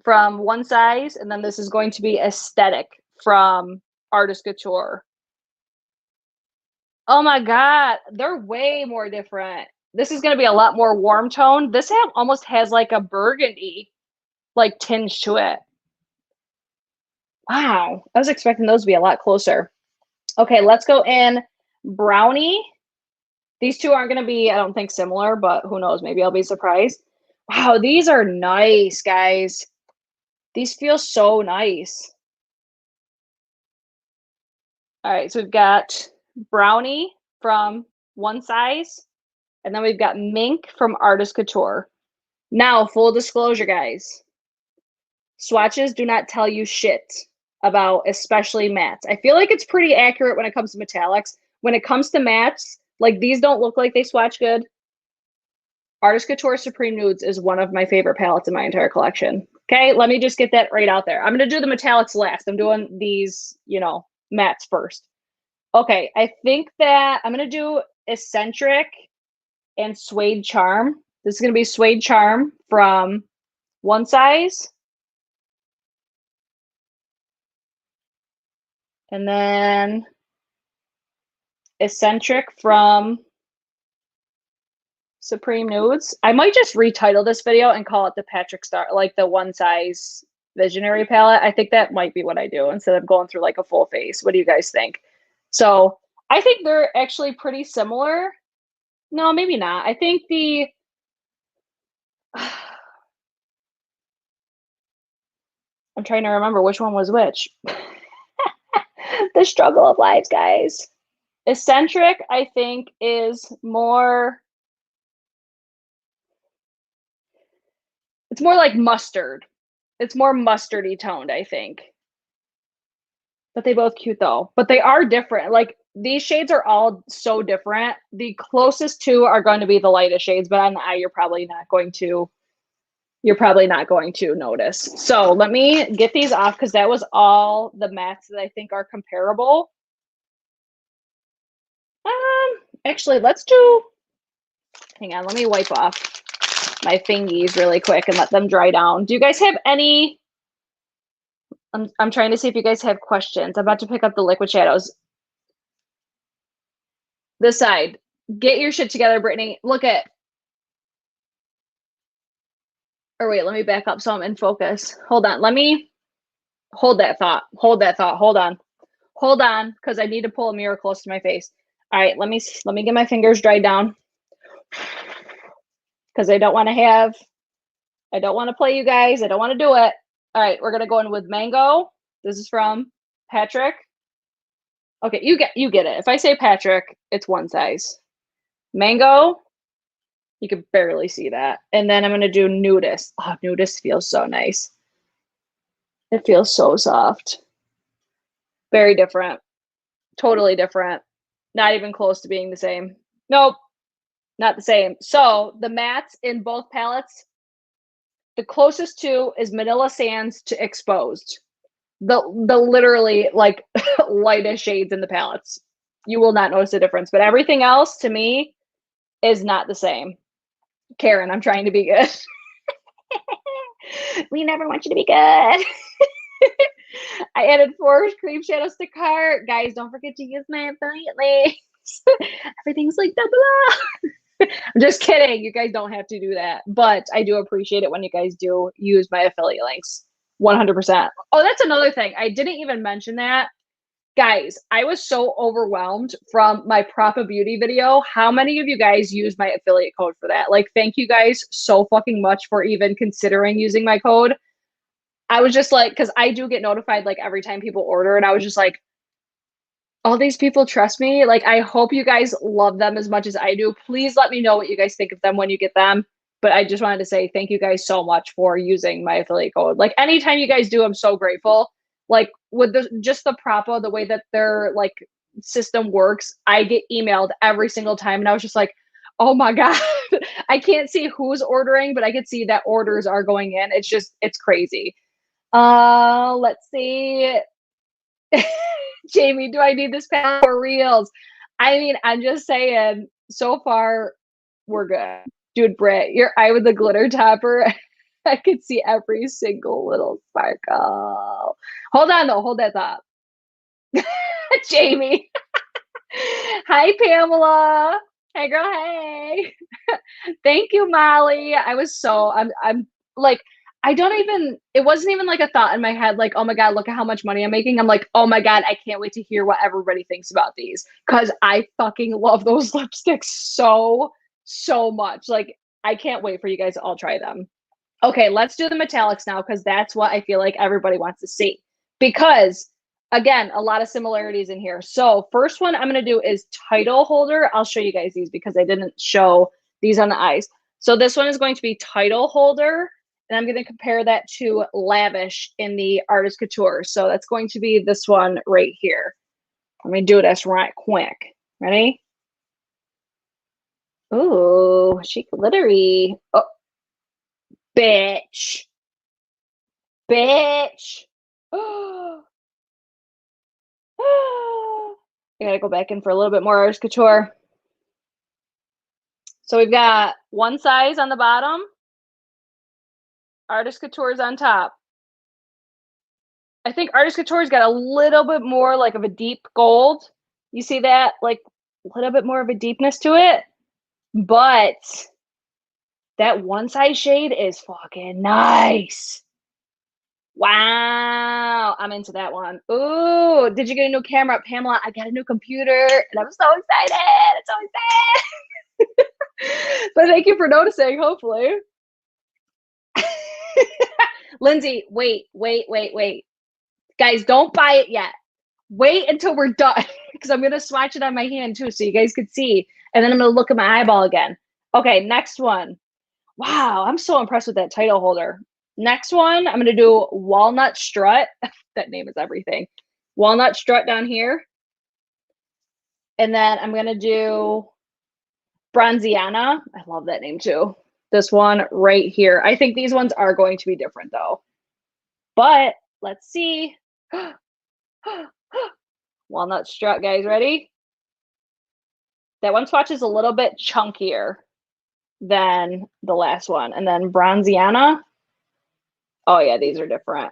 from one size, and then this is going to be Aesthetic from Artist Couture. Oh my God, they're way more different. This is going to be a lot more warm tone. This almost has like a burgundy like tinge to it. Wow, I was expecting those to be a lot closer. Okay, let's go in Brownie. These two aren't going to be, I don't think, similar, but who knows? Maybe I'll be surprised. Wow, these are nice, guys. These feel so nice. All right, so we've got Brownie from one size, and then we've got Mink from Artist Couture. Now, full disclosure, guys. Swatches do not tell you shit about especially mattes. I feel like it's pretty accurate when it comes to metallics. When it comes to mattes, like these don't look like they swatch good. Artist Couture Supreme Nudes is one of my favorite palettes in my entire collection. Okay, let me just get that right out there. I'm going to do the metallics last. I'm doing these, you know, mattes first. Okay, I think that I'm going to do Eccentric and Suede Charm. This is going to be Suede Charm from one size. And then Eccentric from Supreme Nudes. I might just retitle this video and call it the Patrickstarrr, like the one size visionary palette. I think that might be what I do instead of going through like a full face. What do you guys think? So I think they're actually pretty similar. No, maybe not. I think the I'm trying to remember which one was which. The struggle of lives, guys. Eccentric, I think, is more, it's more like mustard. It's more mustardy toned, I think. But they both cute though. But they are different. Like these shades are all so different. The closest two are going to be the lightest shades, but on the eye, you're probably not going to notice. So let me get these off because that was all the mattes that I think are comparable. Actually, let's do, hang on, let me wipe off my fingies really quick and let them dry down. Do you guys have any, I'm trying to see if you guys have questions. I'm about to pick up the liquid shadows. This side, get your shit together, Brittany. Look at, or wait, let me back up so I'm in focus. Hold on, let me hold that thought. Hold that thought. Hold on, because I need to pull a mirror close to my face. All right, let me get my fingers dried down because I don't want to play you guys. I don't want to do it. All right, we're gonna go in with Mango. This is from Patrick. Okay, you get it. If I say Patrick, it's one size. Mango, you can barely see that. And then I'm gonna do Nudist. Oh, Nudist feels so nice. It feels so soft. Very different. Totally different. Not even close to being the same. Nope, not the same. So the mattes in both palettes, the closest to is Manila Sands to Exposed. The literally like lightest shades in the palettes. You will not notice a difference, but everything else to me is not the same. Karen, I'm trying to be good. We never want you to be good. I added 4 cream shadows to cart. Guys, don't forget to use my affiliate links. Everything's like double. I'm just kidding. You guys don't have to do that. But I do appreciate it when you guys do use my affiliate links. 100%. Oh, that's another thing. I didn't even mention that. guys, I was so overwhelmed from my Propa Beauty video. How many of you guys use my affiliate code for that? Like, thank you guys so fucking much for even considering using my code. I was just like, because I do get notified like every time people order, and I was just like, all these people trust me. Like, I hope you guys love them as much as I do. Please let me know what you guys think of them when you get them. But I just wanted to say thank you guys so much for using my affiliate code. Like, anytime you guys do, I'm so grateful. Like, with just the Propa, the way that their like system works, I get emailed every single time, and I was just like, oh my God. I can't see who's ordering, but I can see that orders are going in. It's crazy. Let's see. Jamie, do I need this palette for reals? I mean, I'm just saying, so far, we're good. Dude, Britt, your eye with the glitter topper, I could see every single little sparkle. Hold on, though. Hold that thought. Jamie. Hi, Pamela. Hey, girl. Hey. Thank you, Molly. I'm like, it wasn't even like a thought in my head, like, oh my God, look at how much money I'm making. I'm like, oh my God, I can't wait to hear what everybody thinks about these. Cause I fucking love those lipsticks so much. Like, I can't wait for you guys to all try them. Okay, let's do the metallics now, because that's what I feel like everybody wants to see. Because again, a lot of similarities in here. So first one I'm gonna do is title holder. I'll show you guys these because I didn't show these on the eyes. So this one is going to be title holder, and I'm gonna compare that to lavish in the Artist Couture. So that's going to be this one right here. Let me do this right quick. Ready? Ooh, she glittery. Oh, bitch. Bitch. Oh, I gotta go back in for a little bit more Artist Couture. So we've got one size on the bottom, Artist Couture's on top. I think Artist Couture's got a little bit more like of a deep gold. You see that? Like a little bit more of a deepness to it. But that one size shade is fucking nice. Wow, I'm into that one. Ooh, did you get a new camera? Pamela, I got a new computer, and I'm so excited. I'm so excited. But thank you for noticing, hopefully. Lindsay, wait. Guys, don't buy it yet. Wait until we're done, because I'm going to swatch it on my hand too, so you guys can see. And then I'm going to look at my eyeball again. Okay, next one. Wow, I'm so impressed with that title holder. Next one, I'm going to do Walnut Strut. That name is everything. Walnut Strut down here. And then I'm going to do Bronziana. I love that name too. This one right here. I think these ones are going to be different though. But let's see. Walnut Strut, guys, ready? That one swatch is a little bit chunkier than the last one. And then Bronziana. Oh yeah, these are different.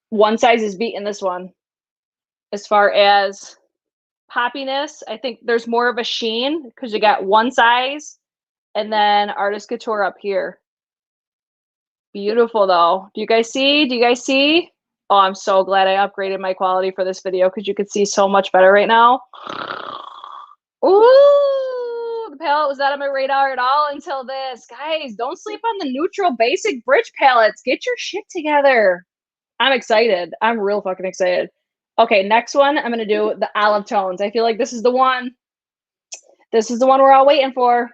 One size is beating this one. As far as poppiness, I think there's more of a sheen because you got one size and then Artist Couture up here. Beautiful though. Do you guys see? Do you guys see? Oh, I'm so glad I upgraded my quality for this video because you could see so much better right now. Ooh, the palette was not on my radar at all until this. Guys, don't sleep on the neutral basic bridge palettes. Get your shit together. I'm excited. I'm real fucking excited. Okay, next one, I'm going to do the olive tones. I feel like this is the one. This is the one we're all waiting for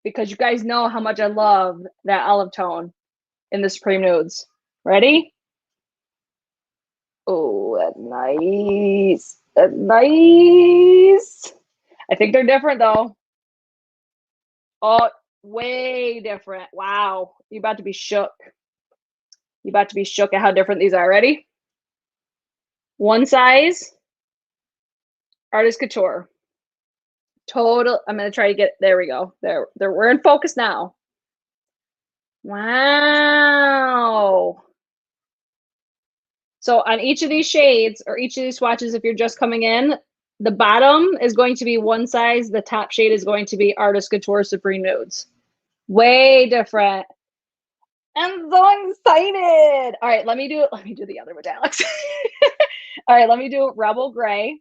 because you guys know how much I love that olive tone in the Supreme Nudes. Ready? Oh, that's nice. That's nice. I think they're different though. Oh, way different. Wow. You're about to be shook. You're about to be shook at how different these are. Ready? One size. Artist Couture. Total. I'm going to try to get, there we go. There, we're in focus now. Wow. So on each of these shades or each of these swatches, if you're just coming in, the bottom is going to be one size. The top shade is going to be Artist Couture Supreme Nudes. Way different. I'm so excited. All right, let me do the other metallics. All right, let me do Rubble Gray.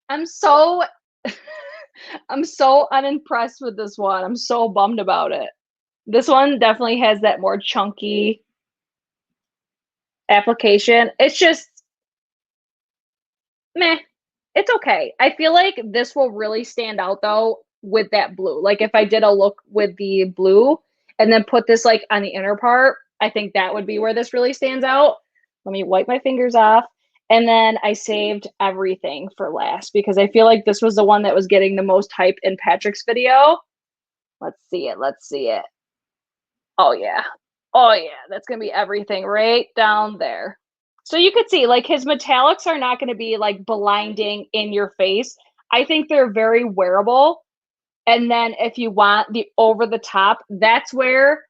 I'm so I'm so unimpressed with this one. I'm so bummed about it. This one definitely has that more chunky application. It's just meh. It's okay. I feel like this will really stand out though with that blue. Like if I did a look with the blue and then put this like on the inner part, I think that would be where this really stands out. Let me wipe my fingers off. And then I saved everything for last because I feel like this was the one that was getting the most hype in Patrick's video. Let's see it. Let's see it. Oh yeah. Oh yeah. That's going to be everything right down there. So you could see like his metallics are not going to be like blinding in your face. I think they're very wearable. And then if you want the over the top, that's where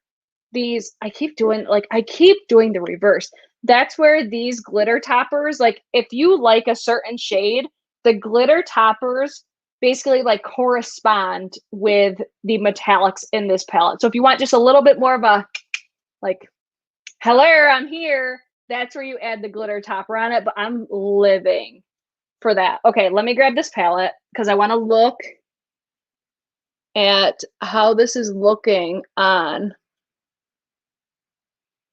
these, I keep doing the reverse. That's where these glitter toppers, like if you like a certain shade, the glitter toppers basically like correspond with the metallics in this palette. So if you want just a little bit more of a like, hello, I'm here, that's where you add the glitter topper on it, but I'm living for that. Okay, let me grab this palette because I want to look at how this is looking on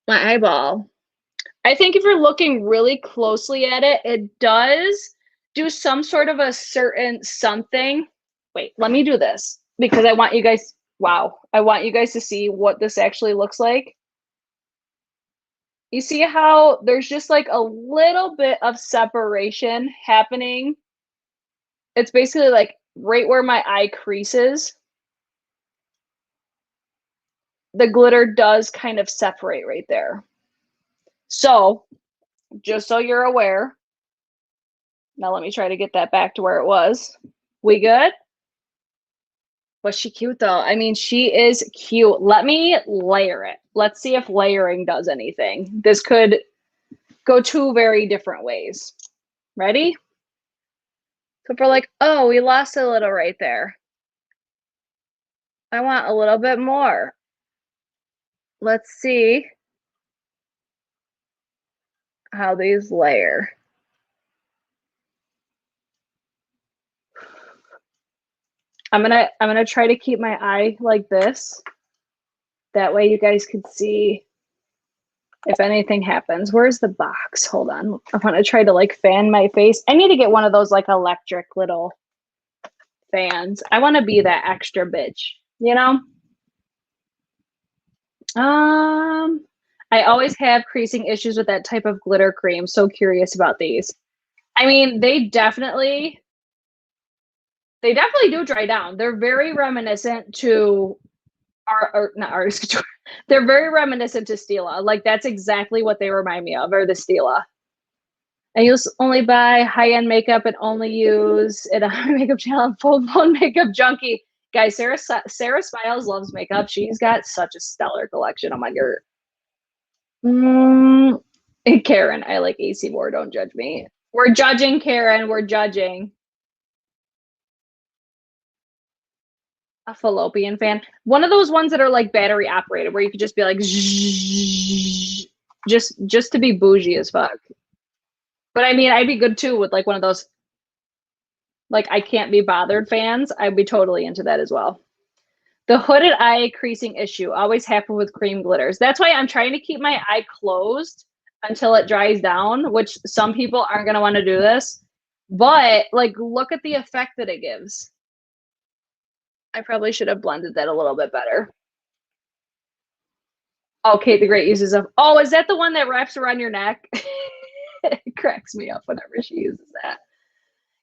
my eyeball. I think if you're looking really closely at it, it does do some sort of a certain something. Wait, let me do this because I want you guys, wow, I want you guys to see what this actually looks like. You see how there's just like a little bit of separation happening? It's basically like right where my eye creases. The glitter does kind of separate right there. So, just so you're aware, now let me try to get that back to where it was. We good? Was she cute though? I mean, she is cute. Let me layer it. Let's see if layering does anything. This could go two very different ways. Ready? So if we're like, oh, we lost a little right there. I want a little bit more. Let's see how these layer. I'm gonna try to keep my eye like this. That way you guys could see if anything happens. Where's the box? Hold on. I want to try to like fan my face. I need to get one of those like electric little fans. I want to be that extra bitch, you know? I always have creasing issues with that type of glitter cream. So curious about these. I mean, they definitely do dry down. They're very reminiscent to not artist couture. They're very reminiscent to Stila. Like that's exactly what they remind me of, or the Stila. I use only buy high-end makeup and only use it on my makeup channel. Full-blown makeup junkie. Guys, Sarah Spiles loves makeup. She's got such a stellar collection. Oh my god. Karen, I like AC more. Don't judge me. We're judging, Karen. We're judging. A fallopian fan. One of those ones that are like battery operated where you could just be like just to be bougie as fuck. But I mean, I'd be good too with like one of those like I can't be bothered fans. I'd be totally into that as well. The hooded eye creasing issue always happen with cream glitters. That's why I'm trying to keep my eye closed until it dries down, which some people aren't going to want to do this. But like, look at the effect that it gives. I probably should have blended that a little bit better. Oh, Kate the Great uses a, oh, is that the one that wraps around your neck? It cracks me up whenever she uses that.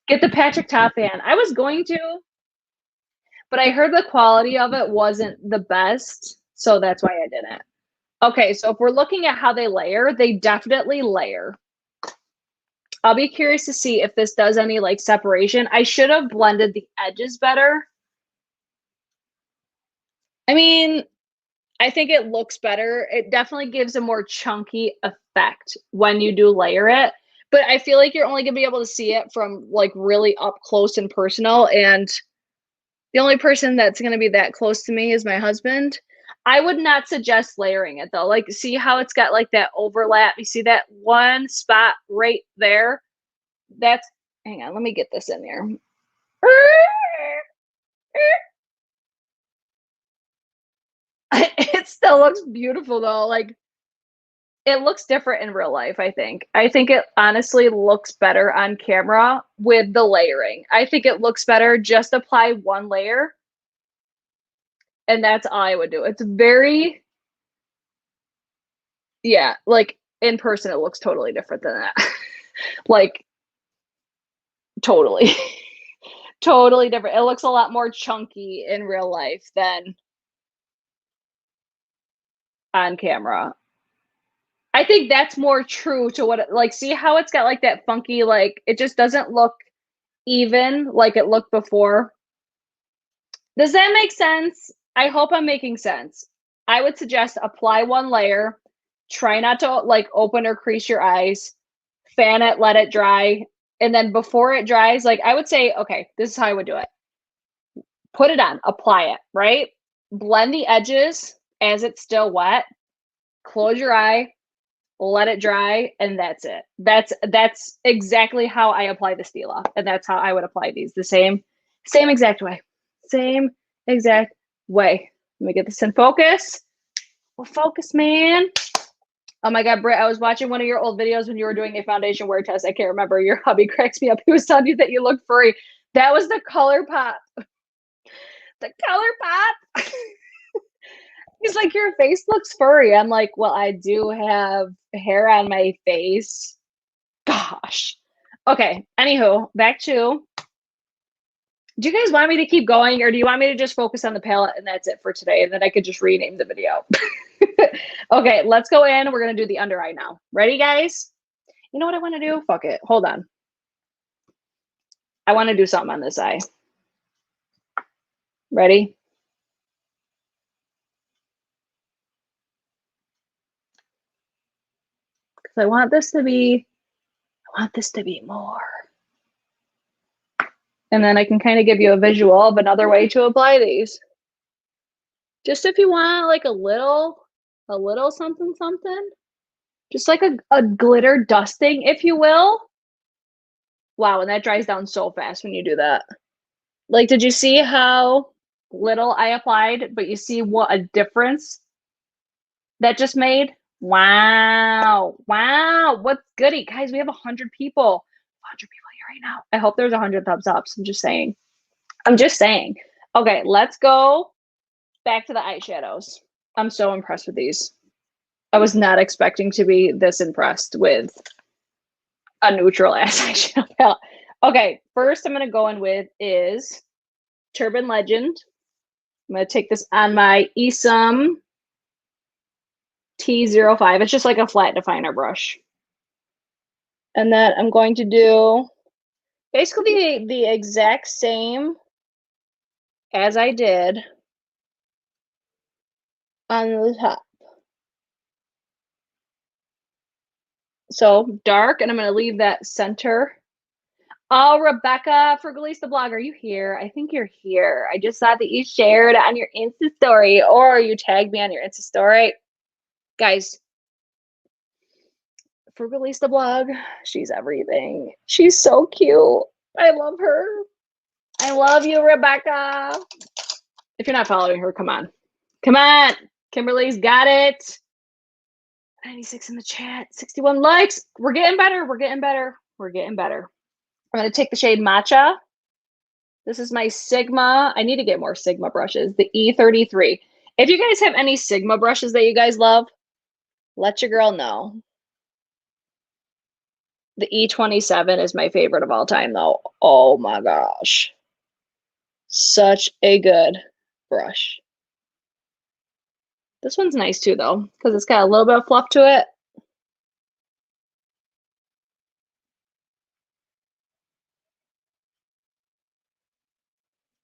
Get the Patrick top fan. I was going to, but I heard the quality of it wasn't the best, so that's why I didn't. Okay, so if we're looking at how they layer, they definitely layer. I'll be curious to see if this does any like separation. I should have blended the edges better. I mean, I think it looks better. It definitely gives a more chunky effect when you do layer it. But I feel like you're only going to be able to see it from like really up close and personal. And the only person that's going to be that close to me is my husband. I would not suggest layering it though. Like, see how it's got like that overlap? You see that one spot right there? That's, hang on, let me get this in there. It still looks beautiful though. Like, it looks different in real life, I think. I think it honestly looks better on camera with the layering. I think it looks better. Just apply one layer, and that's all I would do. It's very, yeah, like in person, it looks totally different than that. Like, totally. Totally different. It looks a lot more chunky in real life than on camera. I think that's more true to what it, like, see how it's got like that funky, like, it just doesn't look even like it looked before. Does that make sense? I hope I'm making sense. I would suggest apply one layer, try not to like open or crease your eyes, fan it, let it dry, and then before it dries, like I would say, okay, this is how I would do it. Put it on, apply it, right? Blend the edges as it's still wet, close your eye, let it dry, and that's it. That's exactly how I apply the Stila, and that's how I would apply these. The same exact way. Same exact way. Let me get this in focus. Well, focus, man. Oh my God, Britt, I was watching one of your old videos when you were doing a foundation wear test. I can't remember. Your hubby cracks me up. He was telling you that you look furry. That was the color pop. The color pop. He's like, your face looks furry. I'm like, well, I do have hair on my face. Gosh. Okay. Anywho, back to, do you guys want me to keep going, or do you want me to just focus on the palette and that's it for today? And then I could just rename the video. Okay, let's go in. We're going to do the under eye now. Ready, guys? You know what I want to do? Fuck it. Hold on. I want to do something on this eye. Ready? Because I want this to be more. And then I can kind of give you a visual of another way to apply these. Just if you want like a little something, something. Just like a glitter dusting, if you will. Wow, and that dries down so fast when you do that. Like, did you see how little I applied, but you see what a difference that just made? Wow. Wow. What's goody? Guys, we have 100 people. 100 people here right now. I hope there's 100 thumbs ups. I'm just saying. I'm just saying. Okay, let's go back to the eyeshadows. I'm so impressed with these. I was not expecting to be this impressed with a neutral ass eyeshadow palette. Okay, first I'm going to go in with is Turban Legend. I'm going to take this on my Esum T05. It's just like a flat definer brush. And then I'm going to do basically the exact same as I did on the top. So dark, and I'm going to leave that center. Oh, Rebecca, Frugalista the blog, are you here? I think you're here. I just saw that you shared on your Insta story, or you tagged me on your Insta story. Guys, Frugalista the blog, she's everything. She's so cute. I love her. I love you, Rebecca. If you're not following her, come on. Come on. Kimberly's got it. 96 in the chat, 61 likes. We're getting better. We're getting better. We're getting better. I'm going to take the shade Matcha. This is my Sigma. I need to get more Sigma brushes. The E33. If you guys have any Sigma brushes that you guys love, let your girl know. The E27 is my favorite of all time, though. Oh my gosh. Such a good brush. This one's nice too, though, because it's got a little bit of fluff to it.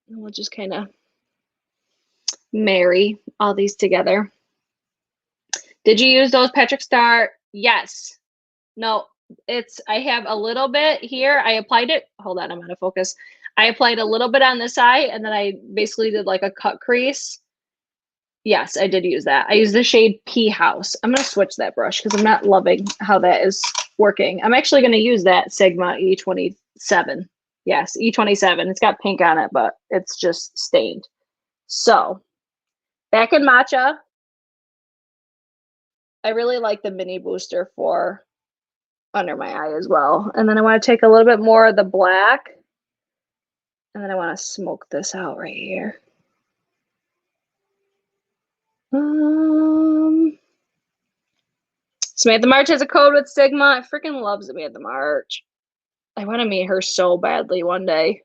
And we'll just kind of marry all these together. Did you use those Patrickstarrr? Yes. No, I have a little bit here. I applied it. Hold on, I'm out of focus. I applied a little bit on this eye, and then I basically did like a cut crease. Yes, I did use that. I used the shade Pea House. I'm going to switch that brush because I'm not loving how that is working. I'm actually going to use that Sigma E27. Yes, E27. It's got pink on it, but it's just stained. So, back in Matcha, I really like the mini booster for under my eye as well. And then I want to take a little bit more of the black, and then I want to smoke this out right here. Samantha March has a code with Sigma. I freaking love Samantha March. I want to meet her so badly one day.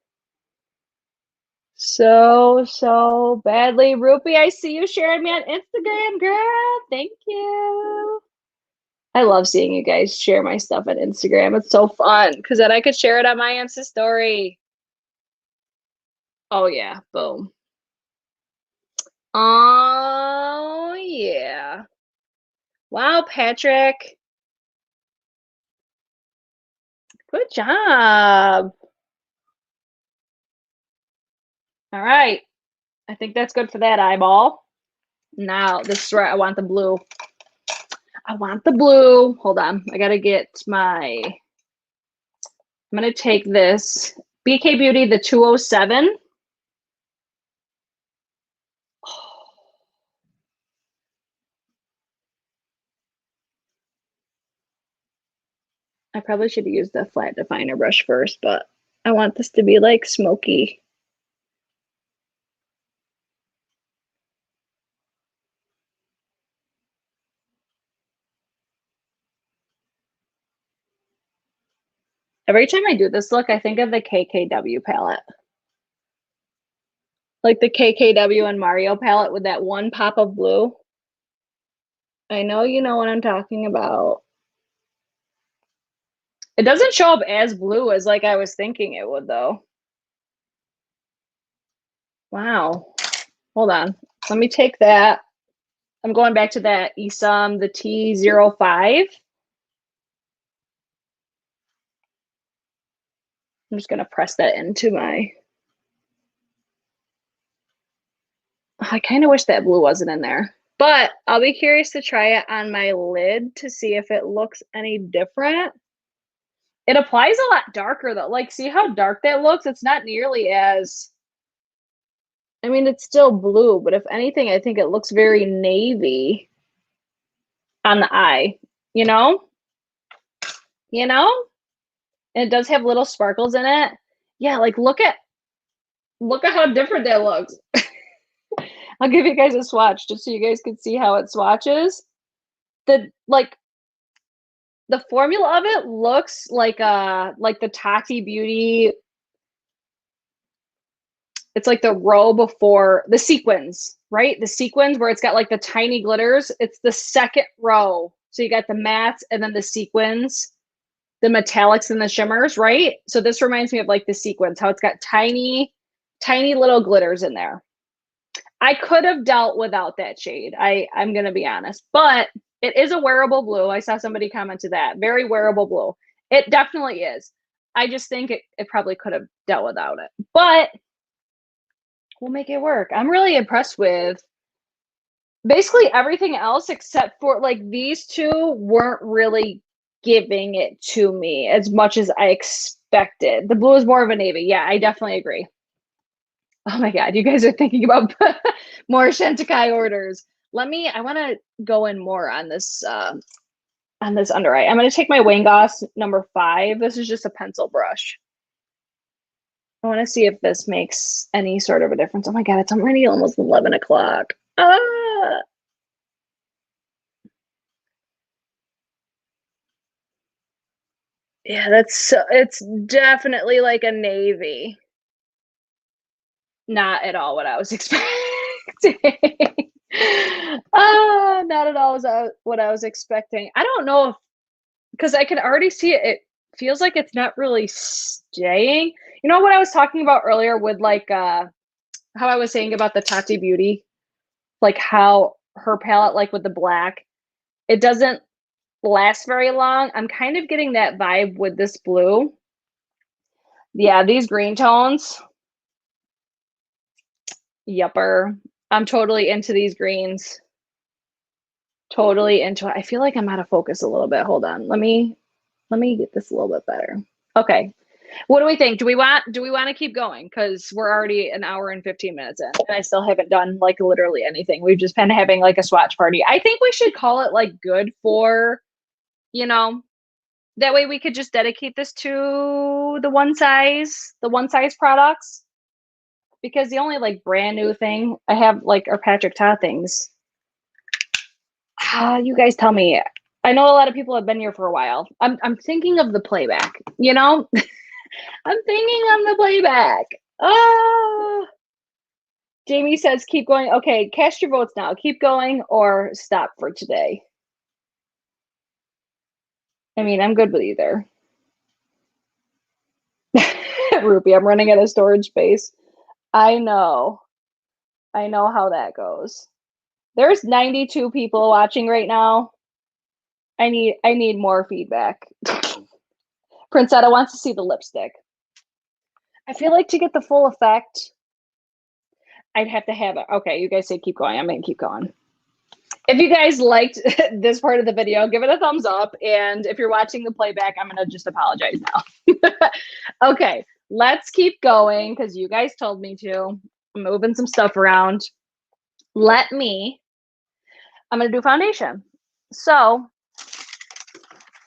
So badly. Rupi, I see you sharing me on Instagram, girl. Thank you. I love seeing you guys share my stuff on Instagram. It's so fun because then I could share it on my Insta story. Oh, yeah. Boom. Oh, yeah. Wow, Patrick. Good job. All right. I think that's good for that eyeball. Now, this is where I want the blue. I want the blue. Hold on. I got to get my... I'm going to take this BK Beauty, the 207. I probably should have used the flat definer brush first, but I want this to be like smoky. Every time I do this look, I think of the KKW palette. Like the KKW and Mario palette with that one pop of blue. I know you know what I'm talking about. It doesn't show up as blue as like I was thinking it would though. Wow. Hold on. Let me take that. I'm going back to that Esam, the T05. I'm just going to press that into my... I kind of wish that blue wasn't in there. But I'll be curious to try it on my lid to see if it looks any different. It applies a lot darker though. Like, see how dark that looks? It's not nearly as... I mean, it's still blue, but if anything, I think it looks very navy on the eye, you know? You know? And it does have little sparkles in it. Yeah, like look at how different that looks. I'll give you guys a swatch just so you guys can see how it swatches. The formula of it looks like the Tarte Beauty. It's like the row before the sequins, right? The sequins where it's got like the tiny glitters. It's the second row. So you got the mattes and then the sequins, the metallics and the shimmers, right? So this reminds me of like the sequins, how it's got tiny, tiny little glitters in there. I could have dealt without that shade. I'm going to be honest, but it is a wearable blue. I saw somebody comment to that. Very wearable blue. It definitely is. I just think it probably could have dealt without it, but we'll make it work. I'm really impressed with basically everything else except for like these two weren't really giving it to me as much as I expected. The blue is more of a navy. Yeah, I definitely agree. Oh my God, you guys are thinking about more Shantakai orders. I want to go in more on this under eye. I'm going to take my Wayne Goss number 5. This is just a pencil brush. I want to see if this makes any sort of a difference. Oh my God, it's already almost 11 o'clock. Ah! Yeah, it's definitely like a navy. Not at all what I was expecting. Not at all what I was expecting. I don't know if, because I can already see it. It feels like it's not really staying. You know what I was talking about earlier with like how I was saying about the Tati Beauty, like how her palette, like with the black, it doesn't last very long. I'm kind of getting that vibe with this blue. Yeah, these green tones. Yupper. I'm totally into these greens. Totally into it. I feel like I'm out of focus a little bit. Hold on. Let me get this a little bit better. Okay. What do we think? Do we want to keep going? Because we're already an hour and 15 minutes in, and I still haven't done like literally anything. We've just been having like a swatch party. I think we should call it like good for, you know, that way we could just dedicate this to the one size products. Because the only like brand new thing I have like are Patrick-Starrr things. You guys tell me. I know a lot of people have been here for a while. I'm thinking of the playback, you know? I'm thinking on the playback. Oh, Jamie says keep going. Okay, cast your votes now. Keep going or stop for today. I mean, I'm good with either. Rupee, I'm running out of storage space. I know how that goes. There's 92 people watching right now. I need more feedback. Princetta wants to see the lipstick. I feel like to get the full effect, I'd have to have it. Okay, you guys say keep going. I'm gonna keep going. If you guys liked this part of the video, give it a thumbs up. And if you're watching the playback, I'm gonna just apologize now. Okay, let's keep going because you guys told me to. I'm moving some stuff around. I'm gonna do foundation. So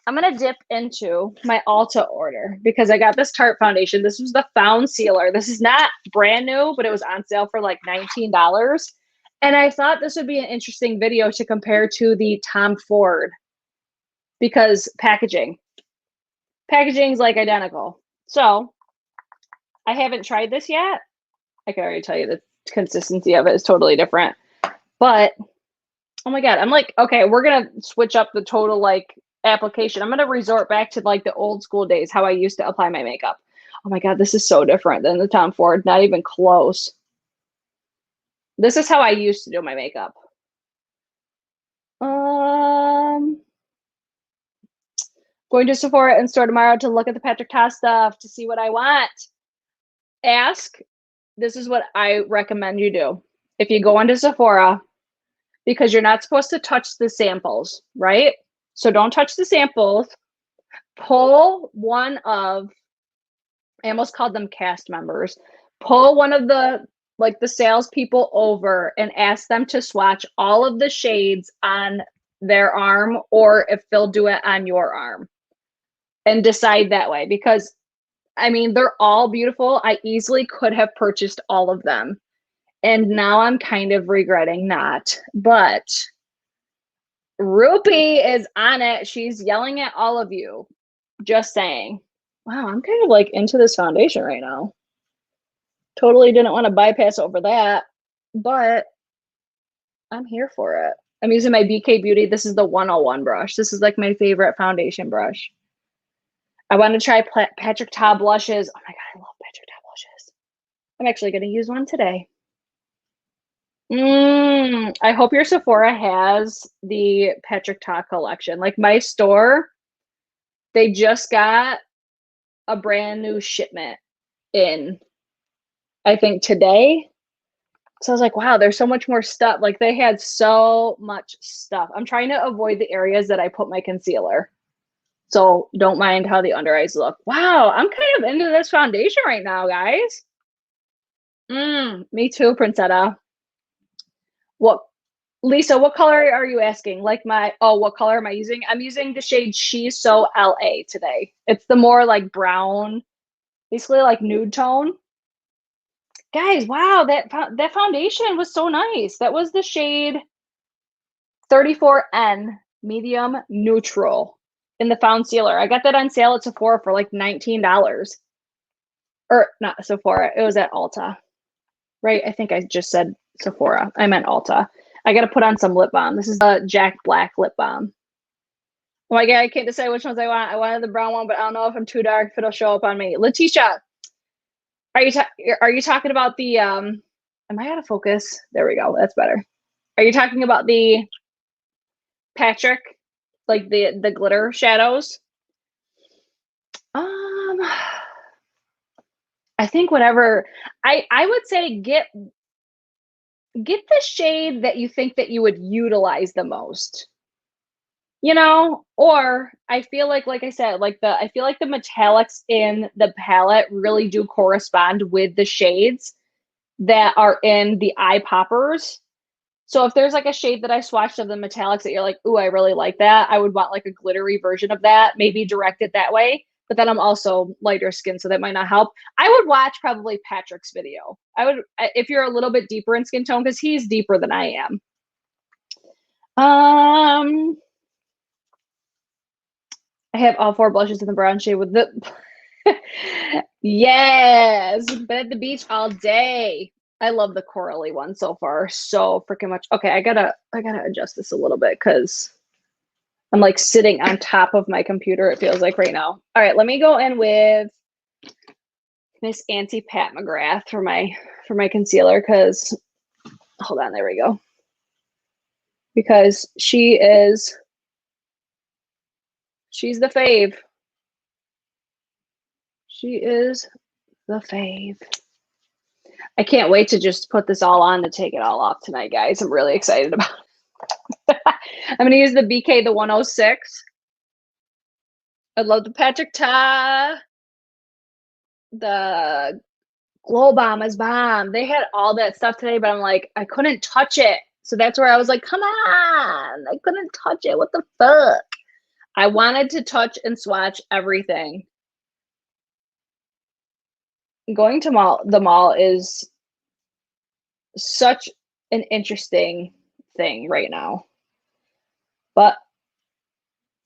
I'm gonna dip into my Ulta order because I got this Tarte foundation. This was the Found Sealer. This is not brand new, but it was on sale for like $19. And I thought this would be an interesting video to compare to the Tom Ford because packaging is like identical. So I haven't tried this yet. I can already tell you the consistency of it is totally different. But oh my God, I'm like, okay, we're gonna switch up the total like application. I'm gonna resort back to like the old school days, how I used to apply my makeup. Oh my God, this is so different than the Tom Ford, not even close. This is how I used to do my makeup. Going to Sephora in store tomorrow to look at the Patrick-Starrr stuff to see what I want. This is what I recommend you do. If you go into Sephora, because you're not supposed to touch the samples, right? So don't touch the samples. Pull one of, I almost called them cast members. Pull one of the salespeople over and ask them to swatch all of the shades on their arm, or if they'll do it on your arm, and decide that way. Because I mean, they're all beautiful. I easily could have purchased all of them. And now I'm kind of regretting not. But Rupee is on it. She's yelling at all of you. Just saying. Wow, I'm kind of like into this foundation right now. Totally didn't want to bypass over that, but I'm here for it. I'm using my BK Beauty. This is the 101 brush. This is like my favorite foundation brush. I want to try Patrick-Starrr blushes. Oh my God, I love Patrick-Starrr blushes. I'm actually going to use one today. I hope your Sephora has the Patrick-Starrr collection. Like my store, they just got a brand new shipment in, I think today. So I was like, wow, there's so much more stuff. Like they had so much stuff. I'm trying to avoid the areas that I put my concealer. So don't mind how the under eyes look. Wow, I'm kind of into this foundation right now, guys. Me too, Princetta. Lisa, what color are you asking? Like what color am I using? I'm using the shade She's So LA today. It's the more like brown, basically like nude tone. Guys, wow, that foundation was so nice. That was the shade 34N medium neutral in the Found Sealer. I got that on sale at Sephora for like $19. Or not Sephora, it was at Ulta. Right? I think I just said Sephora. I meant Ulta. I got to put on some lip balm. This is the Jack Black lip balm. Oh my God, I can't decide which ones I want. I wanted the brown one, but I don't know if I'm too dark, if it'll show up on me. Letitia, are you talking about the am I out of focus? There we go. That's better. Are you talking about the Patrick, like the glitter shadows? I think whatever. I would say get get the shade that you think that you would utilize the most. You know, or I feel like I said, I feel like the metallics in the palette really do correspond with the shades that are in the eye poppers. So if there's like a shade that I swatched of the metallics that you're like, ooh, I really like that, I would want like a glittery version of that, maybe direct it that way. But then I'm also lighter skin, so that might not help. I would watch probably Patrick's video. I would, if you're a little bit deeper in skin tone, because he's deeper than I am. I have all 4 blushes in the brown shade with the yes, been at the beach all day. I love the corally one so far so freaking much. Okay, I gotta adjust this a little bit because I'm like sitting on top of my computer, it feels like right now. All right, let me go in with Miss Auntie Pat McGrath for my concealer, because hold on, there we go. Because she's the fave. She is the fave. I can't wait to just put this all on to take it all off tonight, guys. I'm really excited about it. I'm going to use the BK, the 106. I love the Patrickstarrr. The Glow Bomb is bomb. They had all that stuff today, but I'm like, I couldn't touch it. So that's where I was like, come on. I couldn't touch it. What the fuck? I wanted to touch and swatch everything. Going to the mall is such an interesting thing right now. But,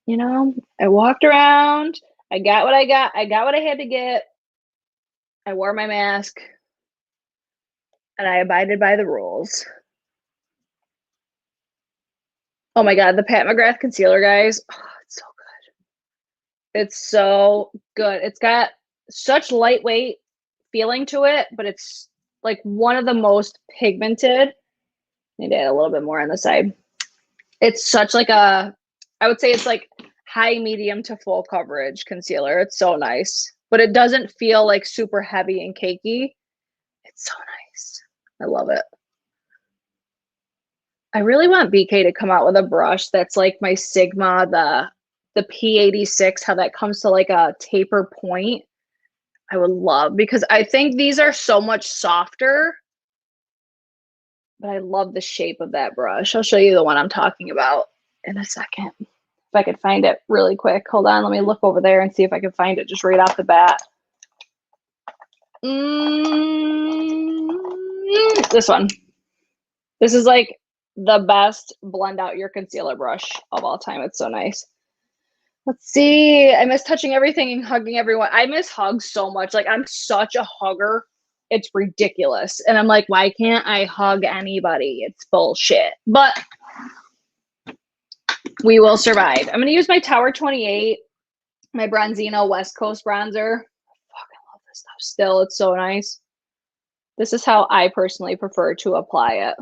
you know, I walked around. I got what I got. I got what I had to get. I wore my mask. And I abided by the rules. Oh my God, the Pat McGrath concealer, guys. Oh, it's so good. It's so good. It's got such lightweight feeling to it, but it's like one of the most pigmented. Need to add a little bit more on the side. It's such like I would say it's like high, medium to full coverage concealer. It's so nice, but it doesn't feel like super heavy and cakey. It's so nice. I love it. I really want BK to come out with a brush that's like my Sigma, the P86, how that comes to like a taper point. I would love, because I think these are so much softer, but I love the shape of that brush. I'll show you the one I'm talking about in a second. If I could find it really quick. Hold on, let me look over there and see if I can find it just right off the bat. This one. This is like the best blend out your concealer brush of all time. It's so nice. Let's see. I miss touching everything and hugging everyone. I miss hugs so much. Like, I'm such a hugger. It's ridiculous. And I'm like, why can't I hug anybody? It's bullshit. But we will survive. I'm going to use my Tower 28, my Bronzino West Coast bronzer. Fucking love this stuff still. It's so nice. This is how I personally prefer to apply it.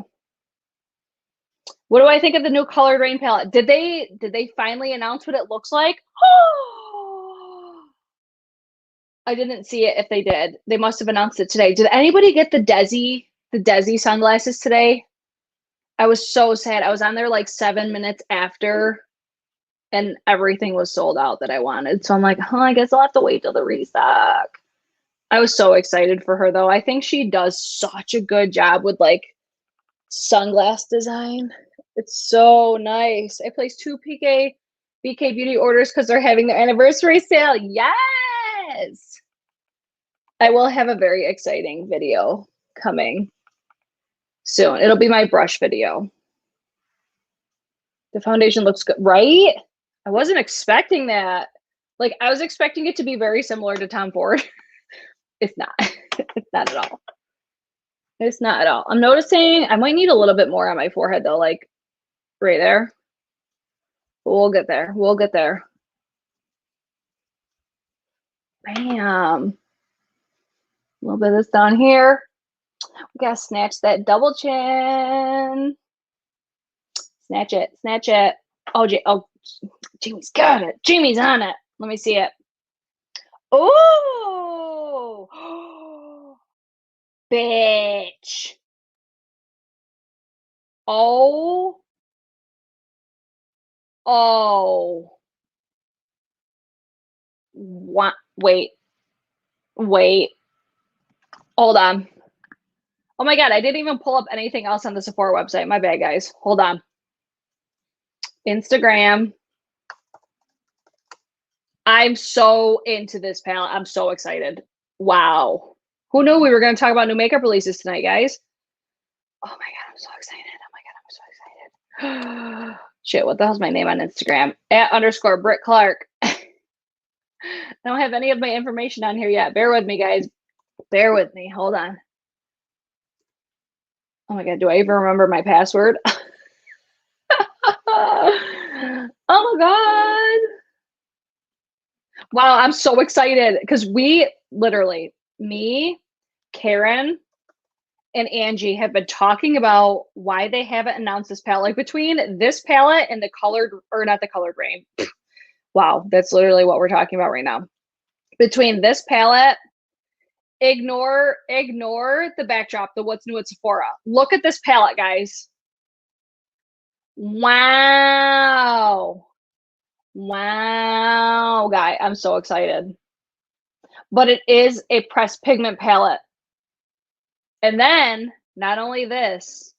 What do I think of the new Colored Rain palette? Did they finally announce what it looks like? I didn't see it if they did. They must have announced it today. Did anybody get the Desi sunglasses today? I was so sad. I was on there like 7 minutes after and everything was sold out that I wanted. So I'm like, I guess I'll have to wait till the restock. I was so excited for her though. I think she does such a good job with like sunglass design. It's so nice. I placed 2 BK Beauty orders because they're having their anniversary sale. Yes! I will have a very exciting video coming soon. It'll be my brush video. The foundation looks good, right? I wasn't expecting that. Like, I was expecting it to be very similar to Tom Ford. It's not. It's not at all. It's not at all. I'm noticing I might need a little bit more on my forehead though, like right there. But we'll get there. We'll get there. Bam. A little bit of this down here. We gotta snatch that double chin. Snatch it. Snatch it. Oh, Jamie's got it. Jamie's on it. Let me see it. Oh, bitch. Oh. Oh. What? Wait. Wait. Hold on. Oh my God, I didn't even pull up anything else on the Sephora website. My bad, guys. Hold on. Instagram. I'm so into this palette. I'm so excited. Wow. Who knew we were going to talk about new makeup releases tonight, guys? Oh my God, I'm so excited. Oh my God, I'm so excited. Shit, what the hell's my name on Instagram? @_ Britt Clark. I don't have any of my information on here yet. Bear with me, guys. Bear with me. Hold on. Oh my God, do I even remember my password? Oh my God. Wow, I'm so excited because we literally, me, Karen, and Angie have been talking about why they haven't announced this palette. Like between this palette and the colored, or not the colored rain. Wow, that's literally what we're talking about right now. Between this palette, ignore the backdrop, the what's new at Sephora. Look at this palette, guys. Wow. Wow, guy, I'm so excited. But it is a pressed pigment palette. And then, not only this,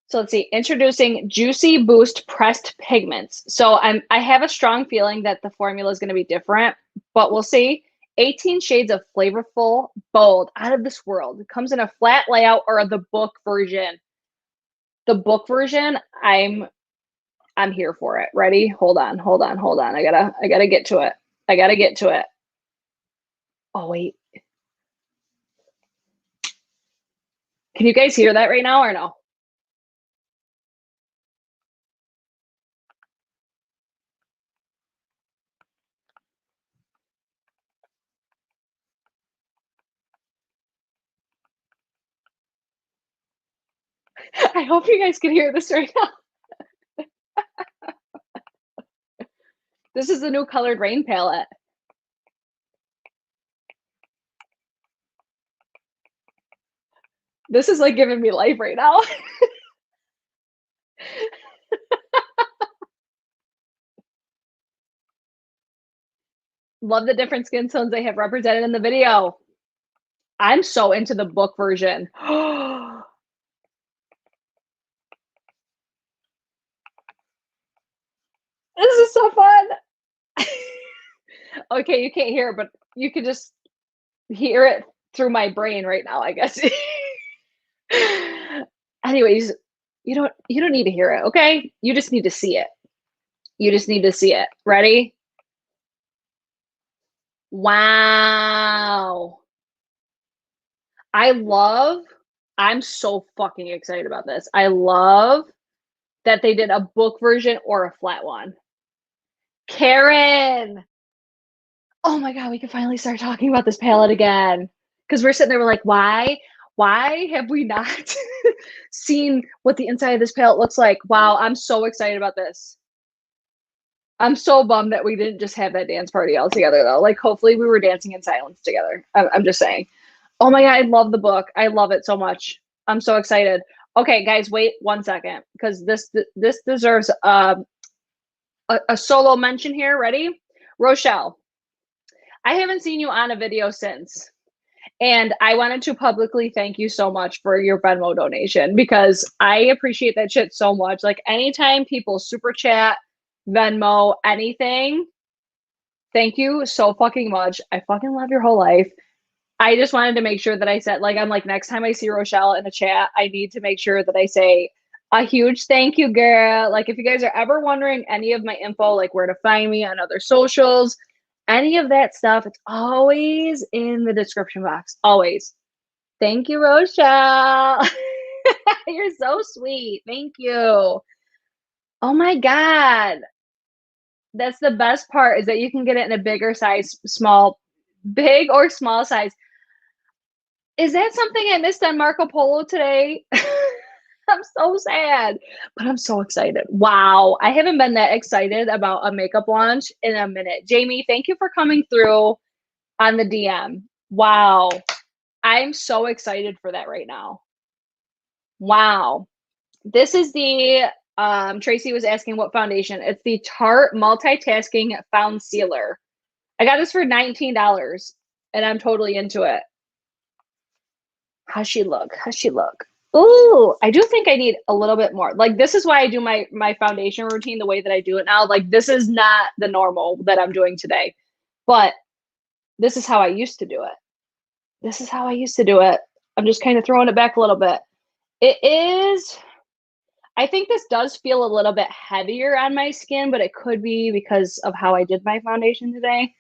so let's see, introducing Juicy Boost Pressed Pigments. So I have a strong feeling that the formula is going to be different, but we'll see. 18 shades of flavorful, bold, out of this world. It comes in a flat layout or the book version. The book version, I'm here for it. Ready? Hold on. I gotta get to it. I gotta get to it. Oh wait. Can you guys hear that right now or no? I hope you guys can hear this right now. This is the new colored rain palette. This is like giving me life right now. Love the different skin tones they have represented in the video. I'm so into the book version. This is so fun. Okay, you can't hear it, but you can just hear it through my brain right now, I guess. Anyways, you don't need to hear it, okay? You just need to see it. You just need to see it. Ready? Wow. I'm so fucking excited about this. I love that they did a book version or a flat one. Karen. Oh my God, we can finally start talking about this palette again. Because we're sitting there, we're like, why have we not seen what the inside of this palette looks like? Wow, I'm so excited about this. I'm so bummed that we didn't just have that dance party all together though. Like hopefully we were dancing in silence together. I'm just saying. Oh my God, I love the book. I love it so much. I'm so excited. Okay, guys, wait 1 second because this deserves a solo mention here. Ready? Rochelle, I haven't seen you on a video since. And I wanted to publicly thank you so much for your Venmo donation because I appreciate that shit so much. Like anytime people super chat, Venmo, anything, thank you so fucking much. I fucking love your whole life. I just wanted to make sure that I said, like, I'm like, next time I see Rochelle in a chat, I need to make sure that I say a huge thank you, girl. Like, if you guys are ever wondering any of my info, like where to find me on other socials, any of that stuff, it's always in the description box. Always. Thank you, Rochelle. You're so sweet. Thank you. Oh my God. That's the best part is that you can get it in a bigger size, big or small size. Is that something I missed on Marco Polo today? I'm so sad, but I'm so excited. Wow. I haven't been that excited about a makeup launch in a minute. Jamie, thank you for coming through on the DM. Wow. I'm so excited for that right now. Wow. This is the, Tracy was asking what foundation. It's the Tarte Multitasking Found Sealer. I got this for $19 and I'm totally into it. How's she look? How's she look? Ooh, I do think I need a little bit more. Like, this is why I do my foundation routine the way that I do it now. Like, this is not the normal that I'm doing today, but this is how I used to do it. This is how I used to do it. I'm just kind of throwing it back a little bit. It is, I think this does feel a little bit heavier on my skin, but it could be because of how I did my foundation today.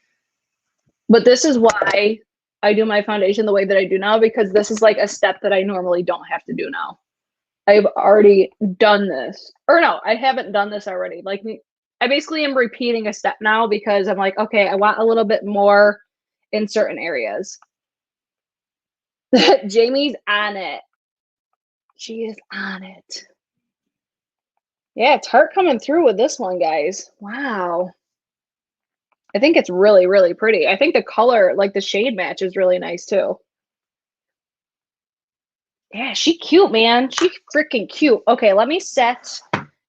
But this is why I do my foundation the way that I do now, because this is like a step that I normally don't have to do now. I've already done this. Or no, I haven't done this already. Like, I basically am repeating a step now because I'm like, okay, I want a little bit more in certain areas. Jamie's on it. She is on it. Yeah, Tarte coming through with this one, guys. Wow. I think it's really, really pretty. I think the color, like the shade match is really nice too. Yeah, she cute, man. She freaking cute. Okay, let me set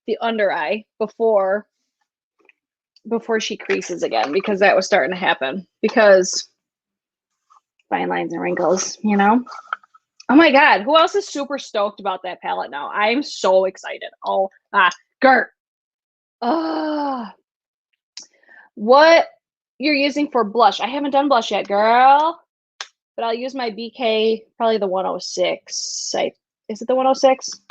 the under eye before she creases again, because that was starting to happen. Because fine lines and wrinkles, you know? Oh my God, who else is super stoked about that palette now? I'm so excited. Oh, Gert. What you're using for blush? I haven't done blush yet, girl. But I'll use my BK, probably the 106. Is it the 106?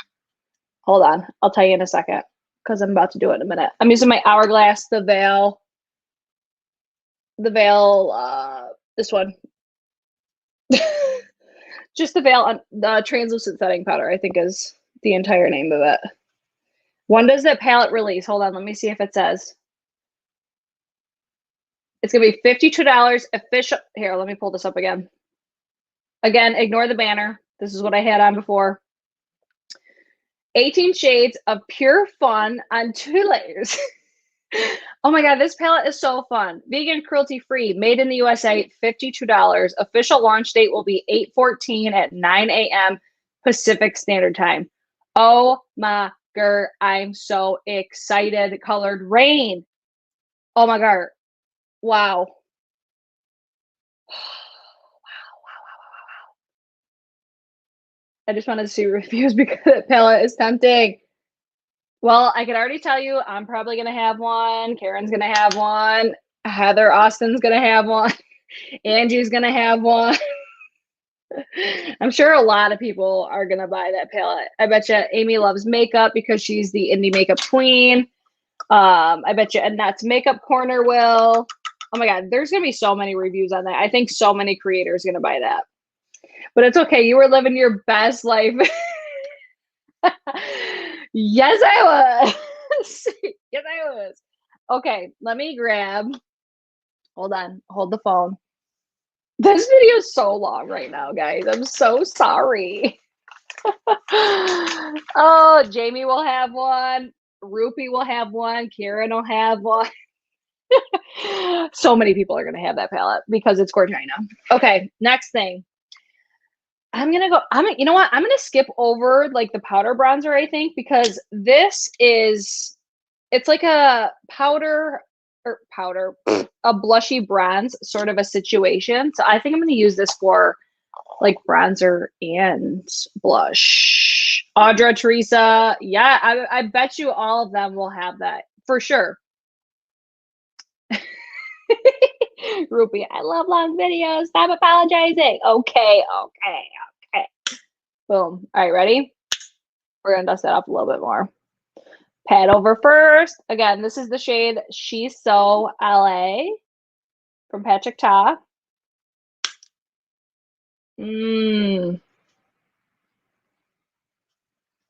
Hold on, I'll tell you in a second, because I'm about to do it in a minute. I'm using my Hourglass, the Veil, this one. Just the Veil, the translucent setting powder, I think is the entire name of it. When does that palette release? Hold on, let me see if it says. It's gonna be $52 official. Here, let me pull this up again. Again, ignore the banner. This is what I had on before. 18 shades of pure fun on 2 layers. Oh my God, this palette is so fun. Vegan, cruelty free, made in the USA, $52. Official launch date will be 8/14 at 9 a.m. Pacific Standard Time. Oh my God, I'm so excited. Colored Rain. Oh my God. Wow. I just wanted to see reviews because that palette is tempting. Well, I can already tell you I'm probably going to have one. Karen's going to have one. Heather Austin's going to have one. Angie's going to have one. I'm sure a lot of people are going to buy that palette. I bet you Amy loves makeup because she's the indie makeup queen. I bet you Annette's Makeup Corner will. Oh my God, there's going to be so many reviews on that. I think so many creators are going to buy that. But it's okay. You were living your best life. Yes, I was. Yes, I was. Okay, let me grab. Hold on. Hold the phone. This video is so long right now, guys. I'm so sorry. Oh, Jamie will have one. Rupee will have one. Karen will have one. So many people are going to have that palette because it's Gorgina. Okay, next thing. You know what? I'm going to skip over like the powder bronzer, I think, because this is, it's like a a blushy bronze sort of a situation. So I think I'm going to use this for like bronzer and blush. Audra, Teresa. Yeah, I bet you all of them will have that for sure. Rupee, I love long videos. Stop apologizing. Okay. Boom. All right, ready? We're going to dust that up a little bit more. Pat over first. Again, this is the shade She's So LA from Patrickstarrr. Oh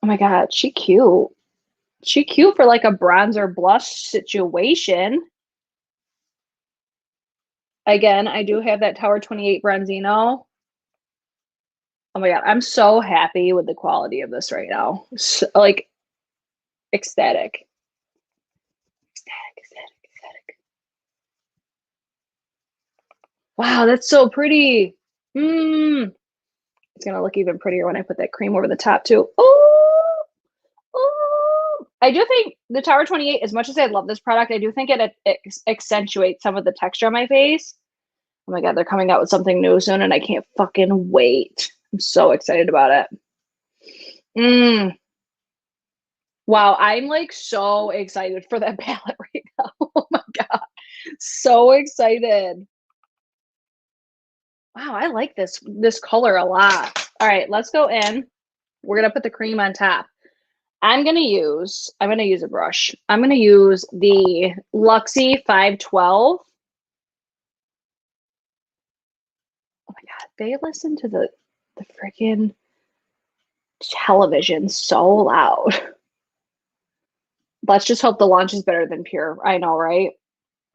my God, she cute. She cute for like a bronzer blush situation. Again, I do have that Tower 28 Bronzino. Oh my God, I'm so happy with the quality of this right now. So, like, ecstatic. Ecstatic. Wow, that's so pretty. It's gonna look even prettier when I put that cream over the top too. Oh, I do think the Tower 28, as much as I love this product, I do think it accentuates some of the texture on my face. Oh my God, they're coming out with something new soon and I can't fucking wait. I'm so excited about it. Wow, I'm like so excited for that palette right now. Oh my God, so excited. Wow, I like this color a lot. All right, let's go in. We're gonna put the cream on top. I'm gonna use a brush. I'm gonna use the Luxie 512. Oh my God, they listen to the freaking television so loud. Let's just hope the launch is better than Pure. I know, right?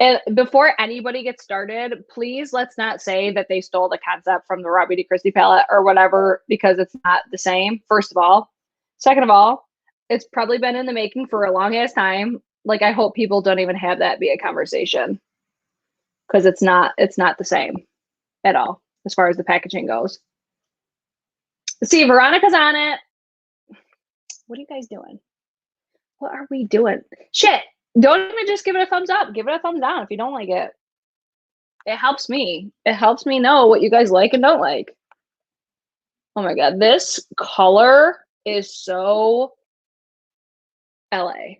And before anybody gets started, please let's not say that they stole the concept from the Robbie DeCristy palette or whatever, because it's not the same, first of all. Second of all, it's probably been in the making for a long ass time. Like, I hope people don't even have that be a conversation, because it's not the same at all as far as the packaging goes. See, Veronica's on it. What are you guys doing? What are we doing? Shit. Don't even just give it a thumbs up. Give it a thumbs down if you don't like it. It helps me. It helps me know what you guys like and don't like. Oh my God. This color is so LA.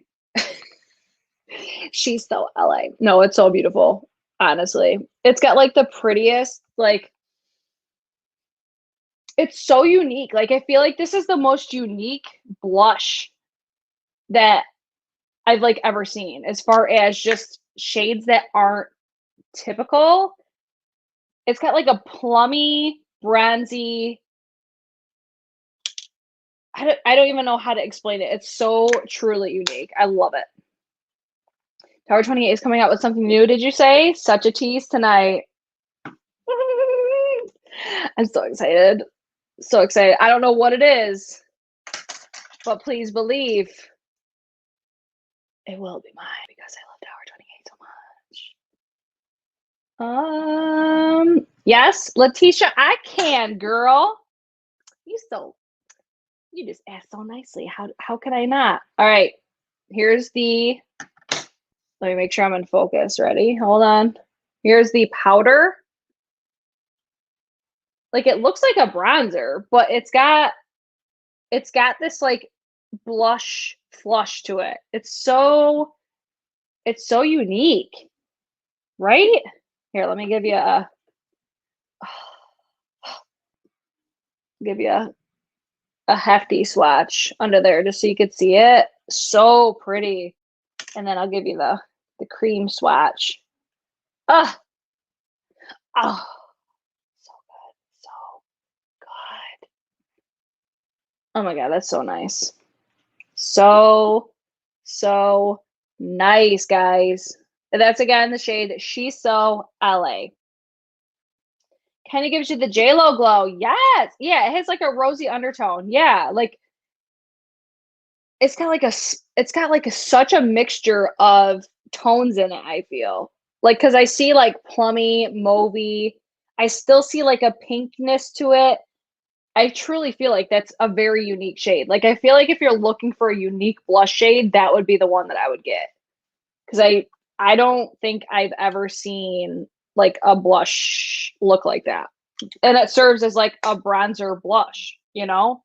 She's so LA. No, it's so beautiful. Honestly. It's got like the prettiest, like, it's so unique. Like, I feel like this is the most unique blush that I've like ever seen, as far as just shades that aren't typical. It's got like a plummy, bronzy, I don't even know how to explain it. It's so truly unique. I love it. Tower 28 is coming out with something new, did you say? Such a tease tonight. I'm so excited. So excited. I don't know what it is, but please believe it will be mine, because I love Tower 28 so much. Yes, Letitia, I can, girl. You just asked so nicely. How can I not? All right. Here's the, let me make sure I'm in focus. Ready? Hold on. Here's the powder. Like, it looks like a bronzer, but it's got this like blush flush to it. It's so unique, right? Here, let me give you a hefty swatch under there just so you could see it. So pretty. And then I'll give you the cream swatch. Oh, so good. So good. Oh my God, that's so nice. So nice, guys. And that's again the shade She's So LA. Kind of gives you the J-Lo glow. Yes. Yeah, it has like a rosy undertone. Yeah, like it's got like such a mixture of tones in it, I feel. Like, cuz I see like plummy, mauvey. I still see like a pinkness to it. I truly feel like that's a very unique shade. Like, I feel like if you're looking for a unique blush shade, that would be the one that I would get. Cuz I don't think I've ever seen like a blush look like that. And it serves as like a bronzer blush, you know?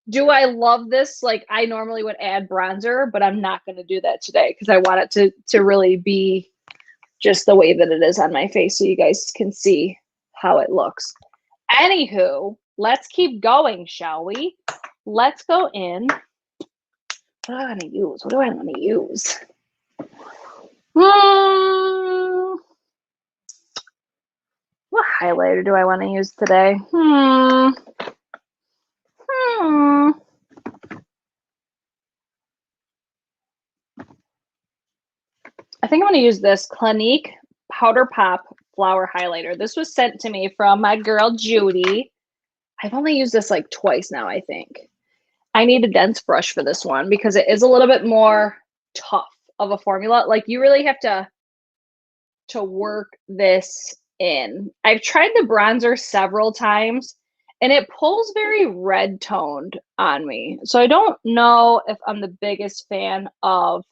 Do I love this? Like, I normally would add bronzer, but I'm not going to do that today because I want it to really be just the way that it is on my face so you guys can see how it looks. Anywho, let's keep going, shall we? Let's go in. What do I want to use? What do I want to use? What highlighter do I want to use today? I think I'm going to use this Clinique Powder Pop Flower Highlighter. This was sent to me from my girl, Judy. I've only used this like twice now, I think. I need a dense brush for this one because it is a little bit more tough of a formula. Like, you really have to work this in. I've tried the bronzer several times and it pulls very red toned on me. So I don't know if I'm the biggest fan of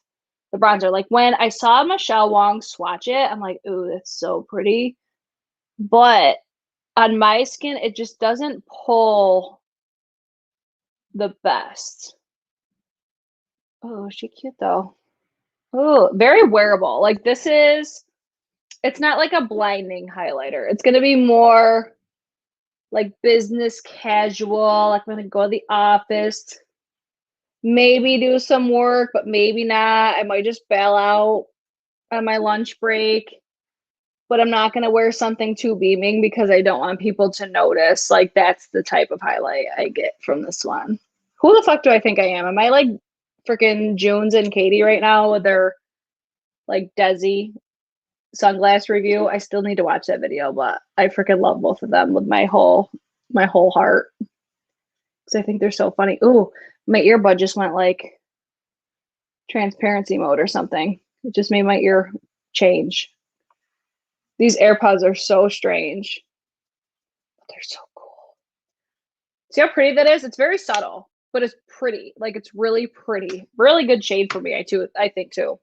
the bronzer. Like when I saw Michelle Wong swatch it, I'm like, ooh, that's so pretty. But on my skin, it just doesn't pull the best. Oh, she cute though. Oh, very wearable. Like this is, it's not like a blinding highlighter. It's gonna be more like business casual. Like I'm gonna go to the office, maybe do some work, but maybe not. I might just bail out on my lunch break. But I'm not gonna wear something too beaming because I don't want people to notice. Like that's the type of highlight I get from this one. Who the fuck do I think I am? Am I like freaking Junes and Katie right now with their like Desi sunglass review? I still need to watch that video, but I freaking love both of them with my whole heart because I think they're so funny. Ooh, my earbud just went like transparency mode or something. It just made my ear change. These AirPods are so strange, but they're so cool. See how pretty that is? It's very subtle, but it's pretty. Like it's really pretty. Really good shade for me, I think too.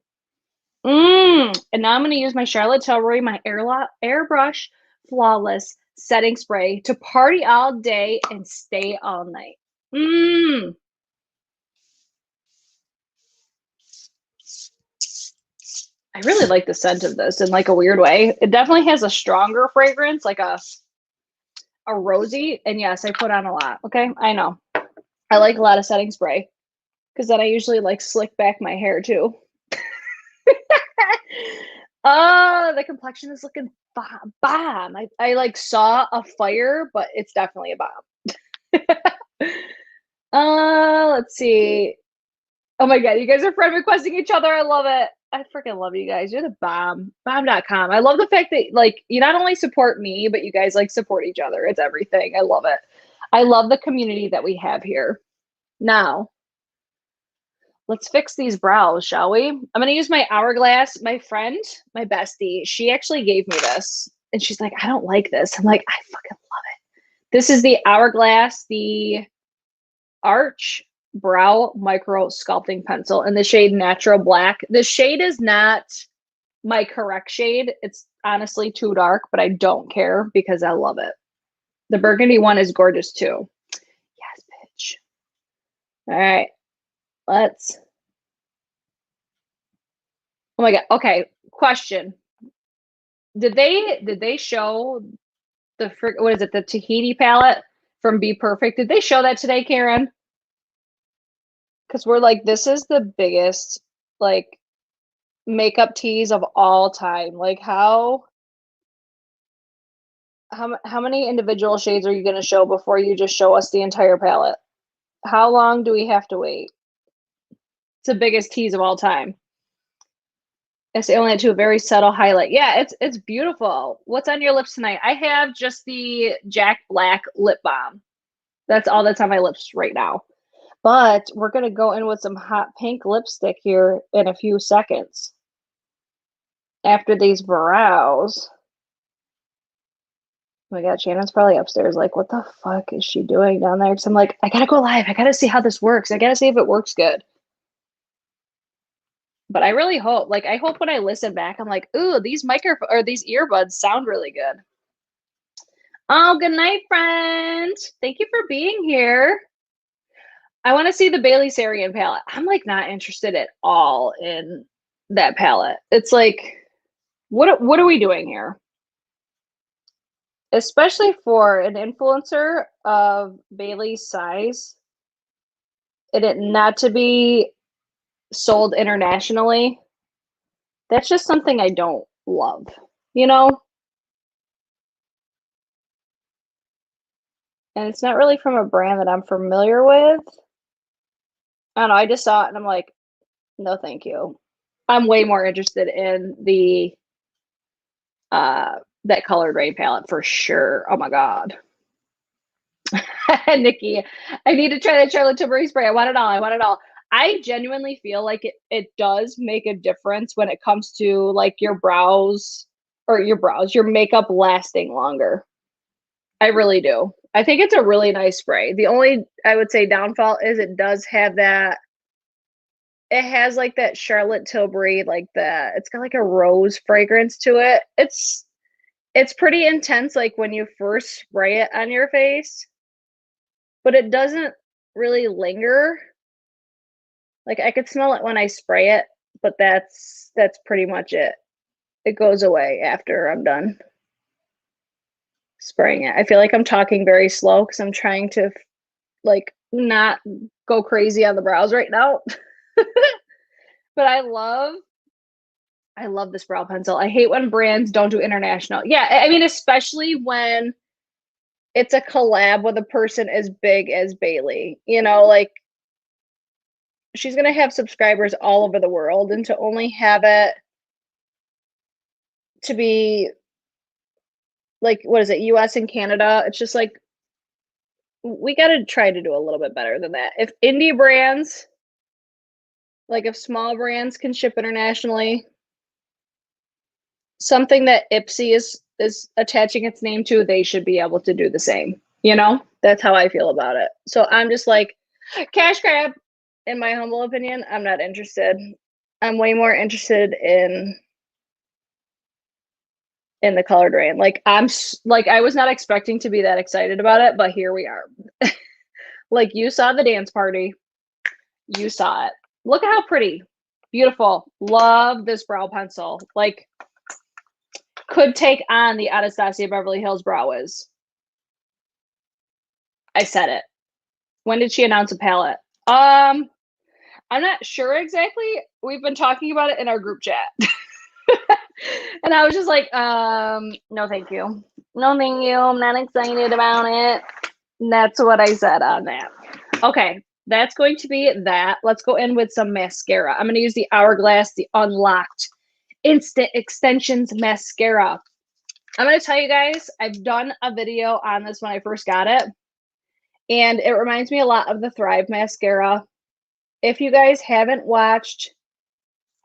And now I'm going to use my Charlotte Tilbury, my Airbrush Flawless Setting Spray to party all day and stay all night. I really like the scent of this in like a weird way. It definitely has a stronger fragrance, like a rosy. And yes, I put on a lot. Okay, I know. I like a lot of setting spray because then I usually like slick back my hair too. Oh, the complexion is looking bomb. I like saw a fire, but it's definitely a bomb. Let's see. Oh my god, you guys are friend requesting each other. I love it. I freaking love you guys. You're the bomb. Bomb.com. I love the fact that like you not only support me, but you guys like support each other. It's everything. I love it. I love the community that we have here. Now, let's fix these brows, shall we? I'm going to use my Hourglass. My friend, my bestie, she actually gave me this. And she's like, I don't like this. I'm like, I fucking love it. This is the Hourglass, the Arch Brow Micro Sculpting Pencil in the shade Natural Black. The shade is not my correct shade. It's honestly too dark, but I don't care because I love it. The burgundy one is gorgeous too. Yes, bitch. All right. Let's. Oh my god. Okay. Question. Did they show the what is it? The Tahiti palette from Be Perfect? Did they show that today, Karen? Because we're like, this is the biggest like makeup tease of all time. Like how many individual shades are you going to show before you just show us the entire palette? How long do we have to wait? It's the biggest tease of all time. It's only to a very subtle highlight. Yeah, it's beautiful. What's on your lips tonight? I have just the Jack Black lip balm. That's all that's on my lips right now. But we're going to go in with some hot pink lipstick here in a few seconds. After these brows. Oh my god, Shannon's probably upstairs like, what the fuck is she doing down there? Because I'm like, I gotta go live. I gotta see how this works. I gotta see if it works good. But I really hope, like, I hope when I listen back, I'm like, ooh, these these earbuds sound really good. Oh, good night, friend. Thank you for being here. I want to see the Bailey Sarian palette. I'm like not interested at all in that palette. It's like, what are we doing here? Especially for an influencer of Bailey's size, it not to be sold internationally. That's just something I don't love, you know? And it's not really from a brand that I'm familiar with. I don't know, I just saw it and I'm like, no, thank you. I'm way more interested in the that Colored Rain palette for sure. Oh my god. Nikki, I need to try that Charlotte Tilbury spray. I want it all. I want it all. I genuinely feel like it does make a difference when it comes to like your brows, your makeup lasting longer. I really do. I think it's a really nice spray. The only, I would say, downfall is it does have that, it has like that Charlotte Tilbury, like that, it's got like a rose fragrance to it. It's pretty intense, like when you first spray it on your face, but it doesn't really linger. Like I could smell it when I spray it, but that's pretty much it. It goes away after I'm done spraying it. I feel like I'm talking very slow because I'm trying to like not go crazy on the brows right now. But I love this brow pencil. I hate when brands don't do international. Yeah, I mean, especially when it's a collab with a person as big as Bailey. You know, like she's gonna have subscribers all over the world, and to only have it to be like, what is it, US and Canada? It's just like we gotta try to do a little bit better than that. If indie brands, like if small brands can ship internationally, something that Ipsy is attaching its name to, they should be able to do the same. You know, that's how I feel about it. So I'm just like, cash grab. In my humble opinion, I'm not interested. I'm way more interested in the colored rain. Like I was not expecting to be that excited about it, but here we are. Like you saw the dance party, you saw it. Look at how pretty, beautiful. Love this brow pencil. Like could take on the Anastasia Beverly Hills brow is. I said it. When did she announce a palette? I'm not sure exactly. We've been talking about it in our group chat. And I was just like, no, thank you. No, thank you. I'm not excited about it. And that's what I said on that. Okay, that's going to be that. Let's go in with some mascara. I'm going to use the Hourglass, the Unlocked Instant Extensions Mascara. I'm going to tell you guys, I've done a video on this when I first got it. And it reminds me a lot of the Thrive mascara. If you guys haven't watched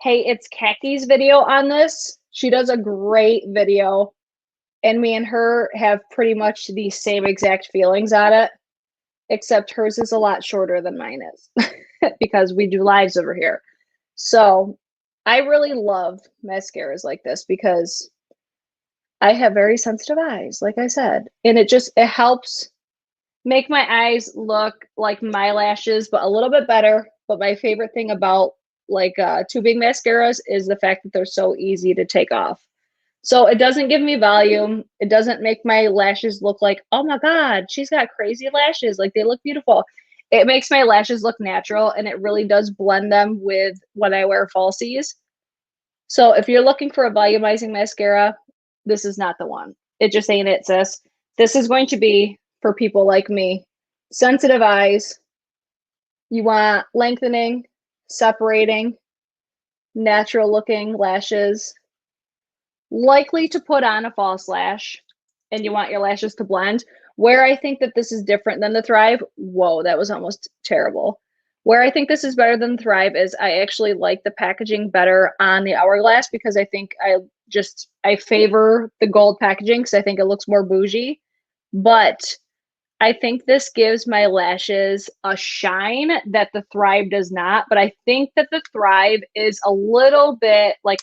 Hey, It's Kaki's video on this, she does a great video. And me and her have pretty much the same exact feelings on it, except hers is a lot shorter than mine is because we do lives over here. So I really love mascaras like this because I have very sensitive eyes, like I said, and it helps make my eyes look like my lashes, but a little bit better. But my favorite thing about like tubing mascaras is the fact that they're so easy to take off. So it doesn't give me volume. It doesn't make my lashes look like, oh my God, she's got crazy lashes. Like they look beautiful. It makes my lashes look natural, and it really does blend them with when I wear falsies. So if you're looking for a volumizing mascara, this is not the one. It just ain't it, sis. This is going to be for people like me. Sensitive eyes. You want lengthening, separating, natural looking lashes. Likely to put on a false lash, and you want your lashes to blend. Where I think that this is different than the Thrive, whoa, that was almost terrible. Where I think this is better than Thrive is I actually like the packaging better on the Hourglass because I think I favor the gold packaging because I think it looks more bougie. But I think this gives my lashes a shine that the Thrive does not. But I think that the Thrive is a little bit like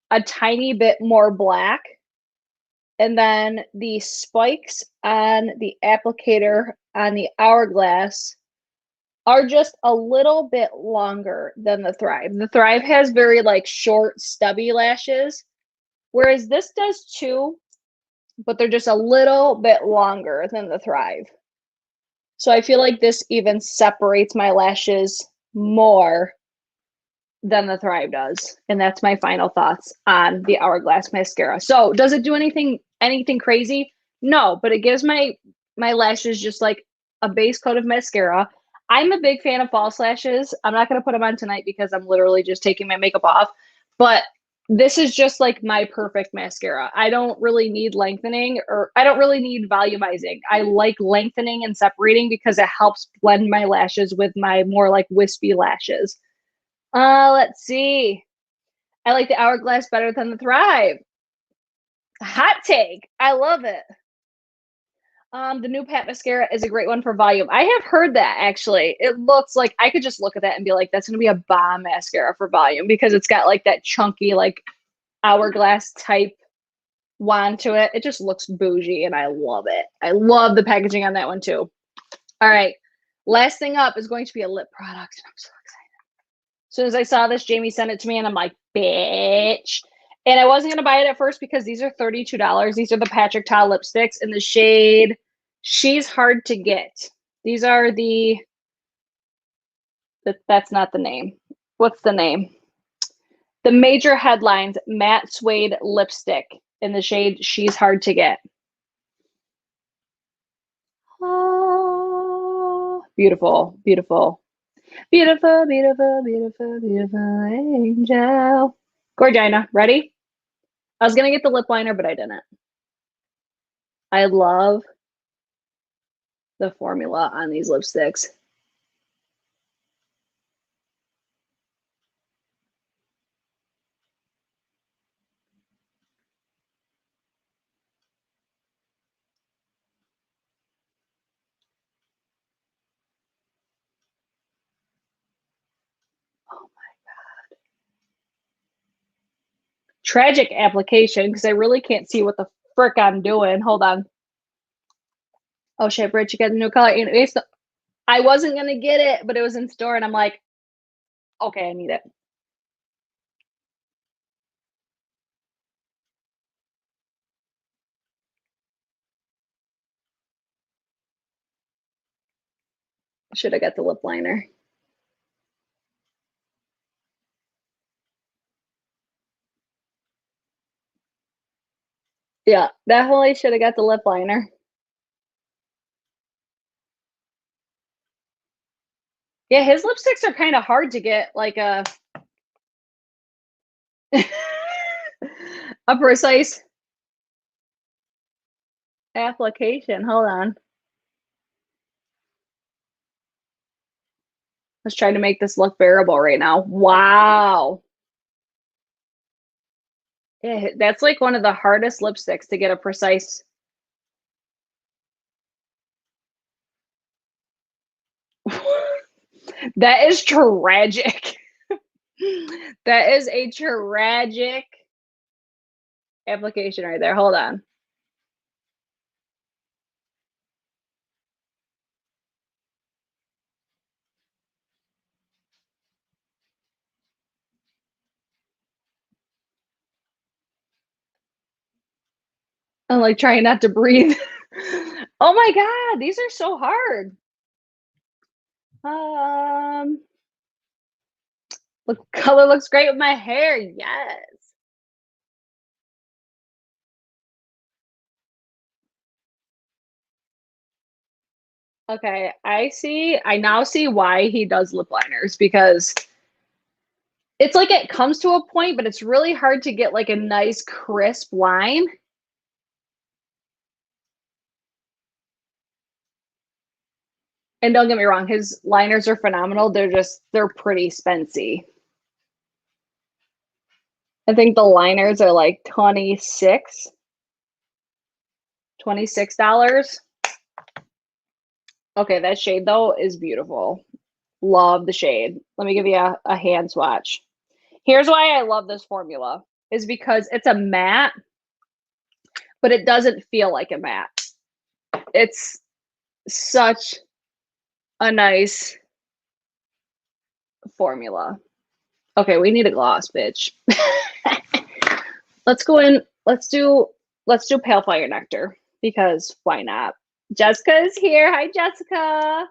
a tiny bit more black. And then the spikes on the applicator on the Hourglass are just a little bit longer than the Thrive. The Thrive has very like short, stubby lashes, whereas this does too, but they're just a little bit longer than the Thrive. So I feel like this even separates my lashes more than the Thrive does. And that's my final thoughts on the Hourglass mascara. So does it do anything crazy? No, but it gives my lashes just like a base coat of mascara. I'm a big fan of false lashes. I'm not going to put them on tonight because I'm literally just taking my makeup off. But this is just like my perfect mascara. I don't really need lengthening, or I don't really need volumizing. I like lengthening and separating because it helps blend my lashes with my more like wispy lashes. Let's see. I like the Hourglass better than the Thrive. Hot take. I love it. The new Pat mascara is a great one for volume. I have heard that actually. It looks like I could just look at that and be like, that's gonna be a bomb mascara for volume because it's got like that chunky, like hourglass type wand to it. It just looks bougie and I love it. I love the packaging on that one too. All right. Last thing up is going to be a lip product. I'm so excited. As soon as I saw this, Jamie sent it to me and I'm like, bitch. And I wasn't going to buy it at first because these are $32. These are the Patrickstarrr lipsticks in the shade She's Hard to Get. These are that's not the name. What's the name? The Major Headlines Matte Suede Lipstick in the shade She's Hard to Get. Oh, beautiful, beautiful. Beautiful, beautiful, beautiful, beautiful angel. Gorgina, ready? I was going to get the lip liner, but I didn't. I love the formula on these lipsticks. Oh my God. Tragic application because I really can't see what the frick I'm doing. Hold on. Oh shit, Brit, you got a new color. I wasn't going to get it, but it was in store and I'm like, okay, I need it. Should have got the lip liner. Yeah, definitely should have got the lip liner. Yeah, his lipsticks are kind of hard to get like a a precise application. Hold on. Let's try to make this look bearable right now. Wow. Yeah, that's like one of the hardest lipsticks to get a precise. That is tragic. That is a tragic application right there. Hold on. I'm like trying not to breathe. Oh my God, these are so hard. The color looks great with my hair. Yes. Okay, I now see why he does lip liners because it's like it comes to a point, but it's really hard to get like a nice crisp line. And don't get me wrong, his liners are phenomenal. They're pretty spency. I think the liners are like $26. Okay, that shade though is beautiful. Love the shade. Let me give you a hand swatch. Here's why I love this formula is because it's a matte, but it doesn't feel like a matte. It's such a nice formula. Okay, we need a gloss, bitch. Let's go in. Let's do Pale Fire Nectar because why not? Jessica is here. Hi, Jessica.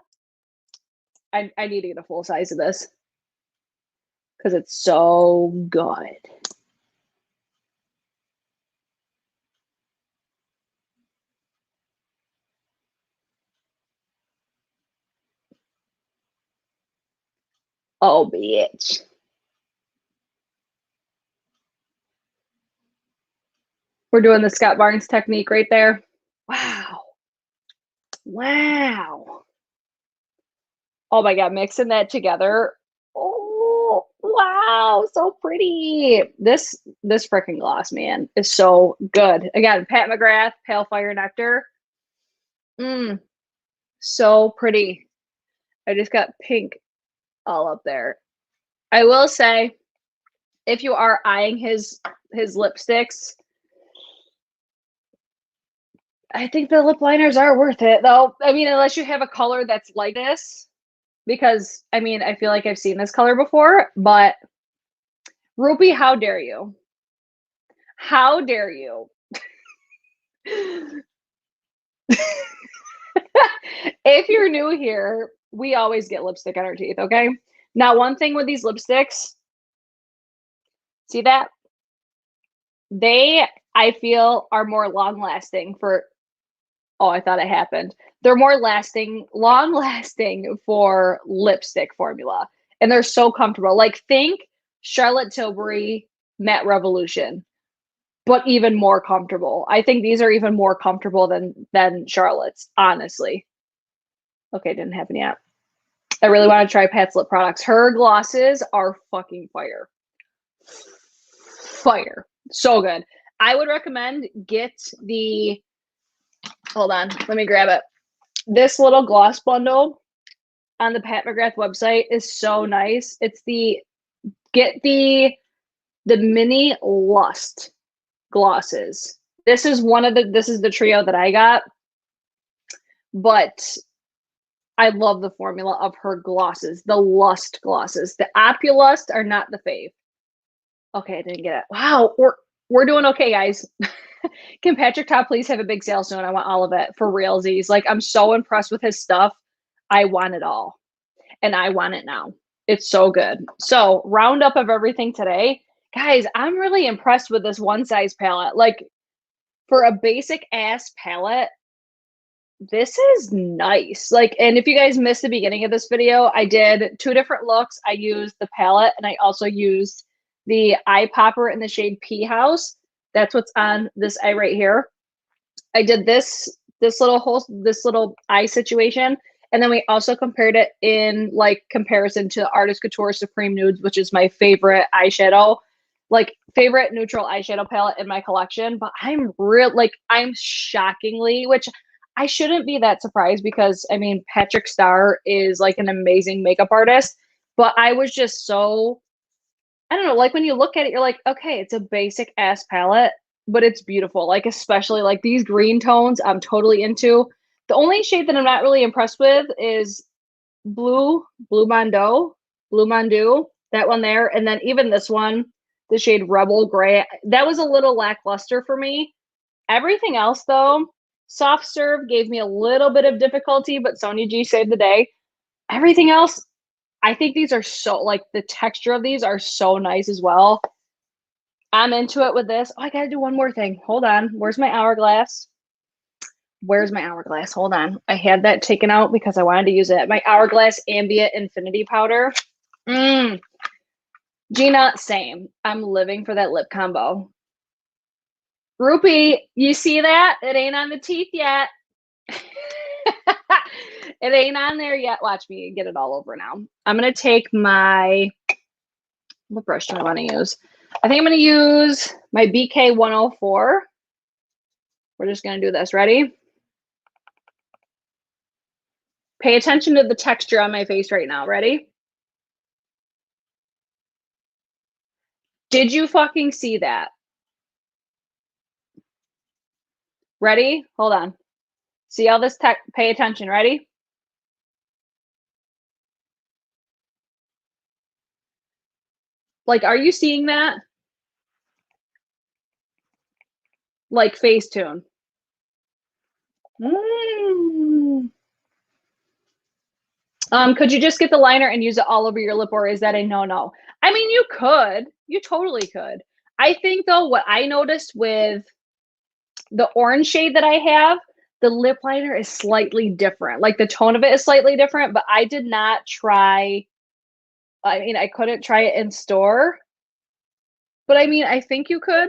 I need to get a full size of this because it's so good. Oh, bitch. We're doing the Scott Barnes technique right there. Wow. Wow. Oh my God, mixing that together. Oh, wow, so pretty. This freaking gloss, man, is so good. Again, Pat McGrath, Pale Fire Nectar. So pretty. I just got pink all up there. I will say, if you are eyeing his lipsticks, I think the lip liners are worth it, though. I mean, unless you have a color that's like this, because, I mean, I feel like I've seen this color before, but Rupi, how dare you? How dare you? If you're new here, we always get lipstick on our teeth, okay? Now, one thing with these lipsticks, see that? They, I feel, are more long-lasting for, oh, I thought it happened. They're more long-lasting for lipstick formula. And they're so comfortable. Like, think Charlotte Tilbury Matte Revolution, but even more comfortable. I think these are even more comfortable than Charlotte's, honestly. Okay, didn't happen yet. I really want to try Pat's lip products. Her glosses are fucking fire. Fire. So good. I would recommend get the, hold on, let me grab it. This little gloss bundle on the Pat McGrath website is so nice. It's get the mini Lust glosses. This is the trio that I got, but I love the formula of her glosses, the Lust glosses. The Opulust are not the fave. Okay, I didn't get it. Wow, we're doing okay, guys. Can Patrick Todd please have a big sale soon? I want all of it for realsies. Like, I'm so impressed with his stuff. I want it all, and I want it now. It's so good. So, roundup of everything today. Guys, I'm really impressed with this one size palette. Like, for a basic ass palette, this is nice. Like, and if you guys missed the beginning of this video, I did 2 different looks. I used the palette, and I also used the eye popper in the shade Pea House. That's what's on this eye right here. I did this little eye situation, and then we also compared it in like comparison to Artist Couture Supreme Nudes, which is my favorite eyeshadow, like favorite neutral eyeshadow palette in my collection. But I'm shockingly, which I shouldn't be that surprised because I mean Patrickstarrr is like an amazing makeup artist, but I was just so, I don't know, like when you look at it, you're like, okay, it's a basic ass palette, but it's beautiful. Like, especially like these green tones, I'm totally into. The only shade that I'm not really impressed with is Blue Mondo, that one there. And then even this one, the shade Rubble Gray, that was a little lackluster for me. Everything else, though, Soft Serve gave me a little bit of difficulty, but Sonia G saved the day. Everything else, I think these are so, like, the texture of these are so nice as well. I'm into it with this. Oh, I gotta do one more thing. Hold on. Where's my Hourglass? Where's my Hourglass? Hold on. I had that taken out because I wanted to use it. My Hourglass Ambient Infinity Powder. Gina, same. I'm living for that lip combo. Rupi, you see that? It ain't on the teeth yet. It ain't on there yet. Watch me get it all over now. I'm going to take what brush do I want to use? I think I'm going to use my BK 104. We're just going to do this. Ready? Pay attention to the texture on my face right now. Ready? Did you fucking see that? Ready? Hold on. See all this tech? Pay attention. Ready? Like, are you seeing that? Like Facetune. Could you just get the liner and use it all over your lip, or is that a no-no? I mean, you could. You totally could. I think, though, what I noticed with the orange shade that I have, the lip liner is slightly different. Like, the tone of it is slightly different, but I did not try. I mean, I couldn't try it in store. But, I mean, I think you could.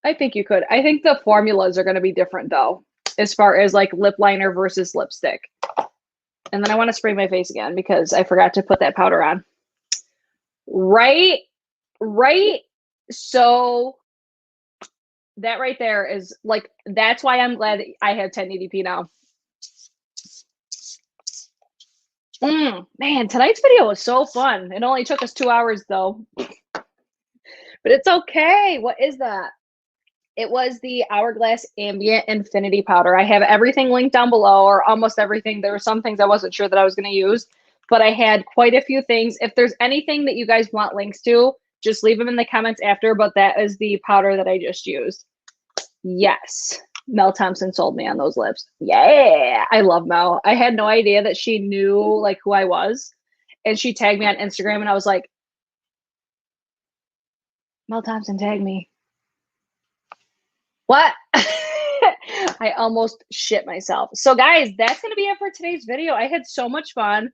I think you could. I think the formulas are going to be different, though, as far as, like, lip liner versus lipstick. And then I want to spray my face again because I forgot to put that powder on. Right? So that right there is like, that's why I'm glad I have 1080p now. Man, tonight's video was so fun. It only took us 2 hours though, but it's okay. What is that? It was the Hourglass Ambient Infinity Powder. I have everything linked down below, or almost everything. There were some things I wasn't sure that I was going to use, but I had quite a few things. If there's anything that you guys want links to, just leave them in the comments after, but that is the powder that I just used. Yes. Mel Thompson sold me on those lips. Yeah. I love Mel. I had no idea that she knew like who I was. And she tagged me on Instagram and I was like, Mel Thompson tagged me. What? I almost shit myself. So guys, that's going to be it for today's video. I had so much fun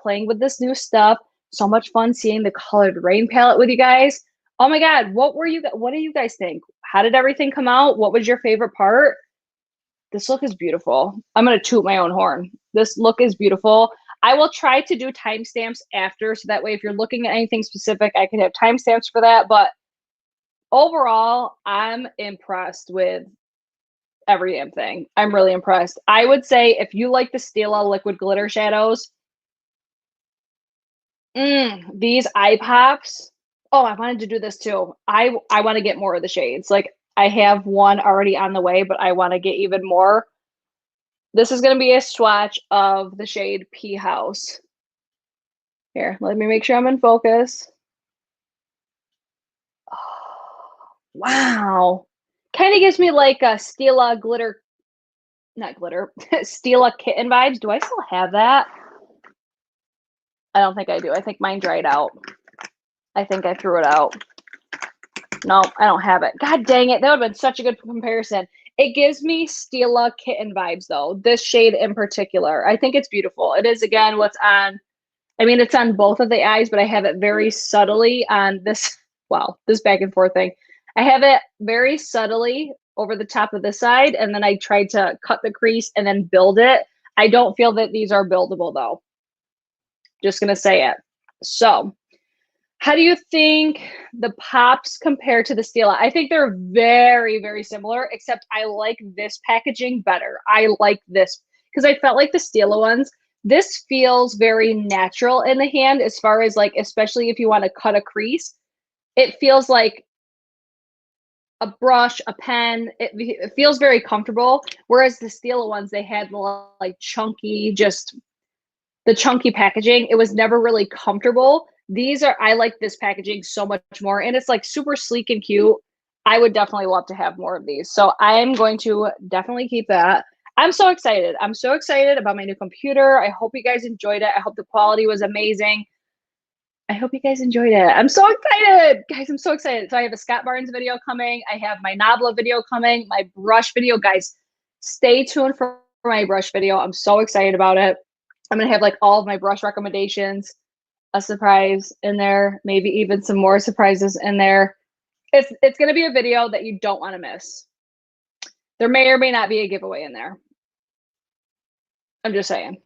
playing with this new stuff. So much fun seeing the Colored Rain palette with you guys. Oh my God, what do you guys think? How did everything come out? What was your favorite part? This look is beautiful. I'm going to toot my own horn. This look is beautiful. I will try to do timestamps after, so that way if you're looking at anything specific, I can have timestamps for that. But overall, I'm impressed with every damn thing. I'm really impressed. I would say if you like the Stila liquid glitter shadows, these eye pops. Oh, I wanted to do this too. I want to get more of the shades. Like I have one already on the way, but I want to get even more. This is going to be a swatch of the shade Pea House. Here, let me make sure I'm in focus. Oh, wow. Kind of gives me like a Stila glitter, not glitter, Stila kitten vibes. Do I still have that? I don't think I do. I think mine dried out. I think I threw it out. No, I don't have it. God dang it. That would have been such a good comparison. It gives me Stila kitten vibes though. This shade in particular. I think it's beautiful. It is, again, what's on, I mean, it's on both of the eyes, but I have it very subtly on this, wow, this back and forth thing. I have it very subtly over the top of this side, and then I tried to cut the crease and then build it. I don't feel that these are buildable though. Just gonna say it. So, how do you think the pops compare to the Stila? I think they're very, very similar, except I like this packaging better. I like this because I felt like the Stila ones, this feels very natural in the hand as far as like, especially if you want to cut a crease, it feels like a brush, a pen. It feels very comfortable. Whereas the Stila ones, they had like chunky, just the chunky packaging. It was never really comfortable. These are, I like this packaging so much more, and it's like super sleek and cute. I would definitely love to have more of these. So I'm going to definitely keep that. I'm so excited. I'm so excited about my new computer. I hope you guys enjoyed it. I hope the quality was amazing. I hope you guys enjoyed it. I'm so excited. Guys, I'm so excited. So I have a Scott Barnes video coming. I have my Nabla video coming, my brush video. Guys, stay tuned for my brush video. I'm so excited about it. I'm going to have like all of my brush recommendations, a surprise in there, maybe even some more surprises in there. It's going to be a video that you don't want to miss. There may or may not be a giveaway in there. I'm just saying.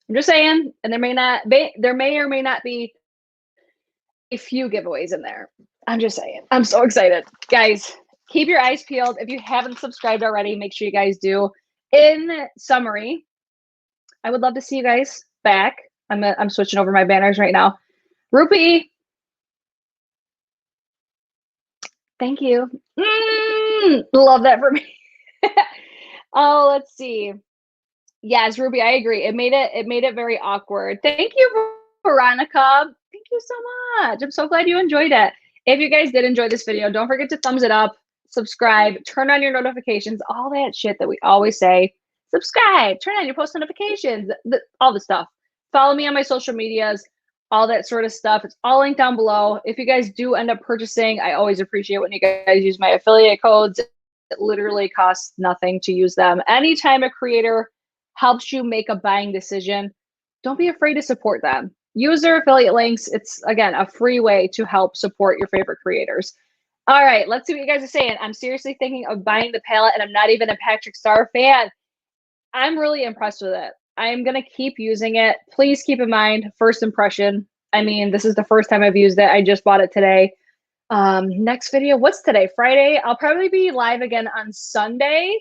I'm just saying, and there may or may not be a few giveaways in there. I'm just saying. I'm so excited. Guys, keep your eyes peeled. If you haven't subscribed already, make sure you guys do. In summary, I would love to see you guys back. I'm switching over my banners right now. Rupee, thank you. Love that for me. Oh, let's see. Yes, Ruby, I agree. It made it very awkward. Thank you, Veronica. Thank you so much. I'm so glad you enjoyed it. If you guys did enjoy this video, don't forget to thumbs it up, subscribe, turn on your notifications, all that shit that we always say. Subscribe, turn on your post notifications, all the stuff. Follow me on my social medias, all that sort of stuff. It's all linked down below. If you guys do end up purchasing, I always appreciate when you guys use my affiliate codes. It literally costs nothing to use them. Anytime a creator helps you make a buying decision, don't be afraid to support them. Use their affiliate links. It's, again, a free way to help support your favorite creators. All right, let's see what you guys are saying. I'm seriously thinking of buying the palette, and I'm not even a Patrickstarrr fan. I'm really impressed with it. I'm going to keep using it. Please keep in mind, first impression. I mean, this is the first time I've used it. I just bought it today. Next video, what's today? Friday. I'll probably be live again on Sunday.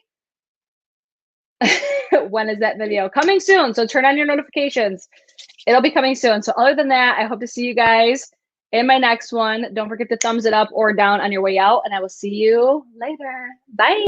When is that video? Coming soon. So turn on your notifications. It'll be coming soon. So other than that, I hope to see you guys in my next one. Don't forget to thumbs it up or down on your way out, and I will see you later. Bye.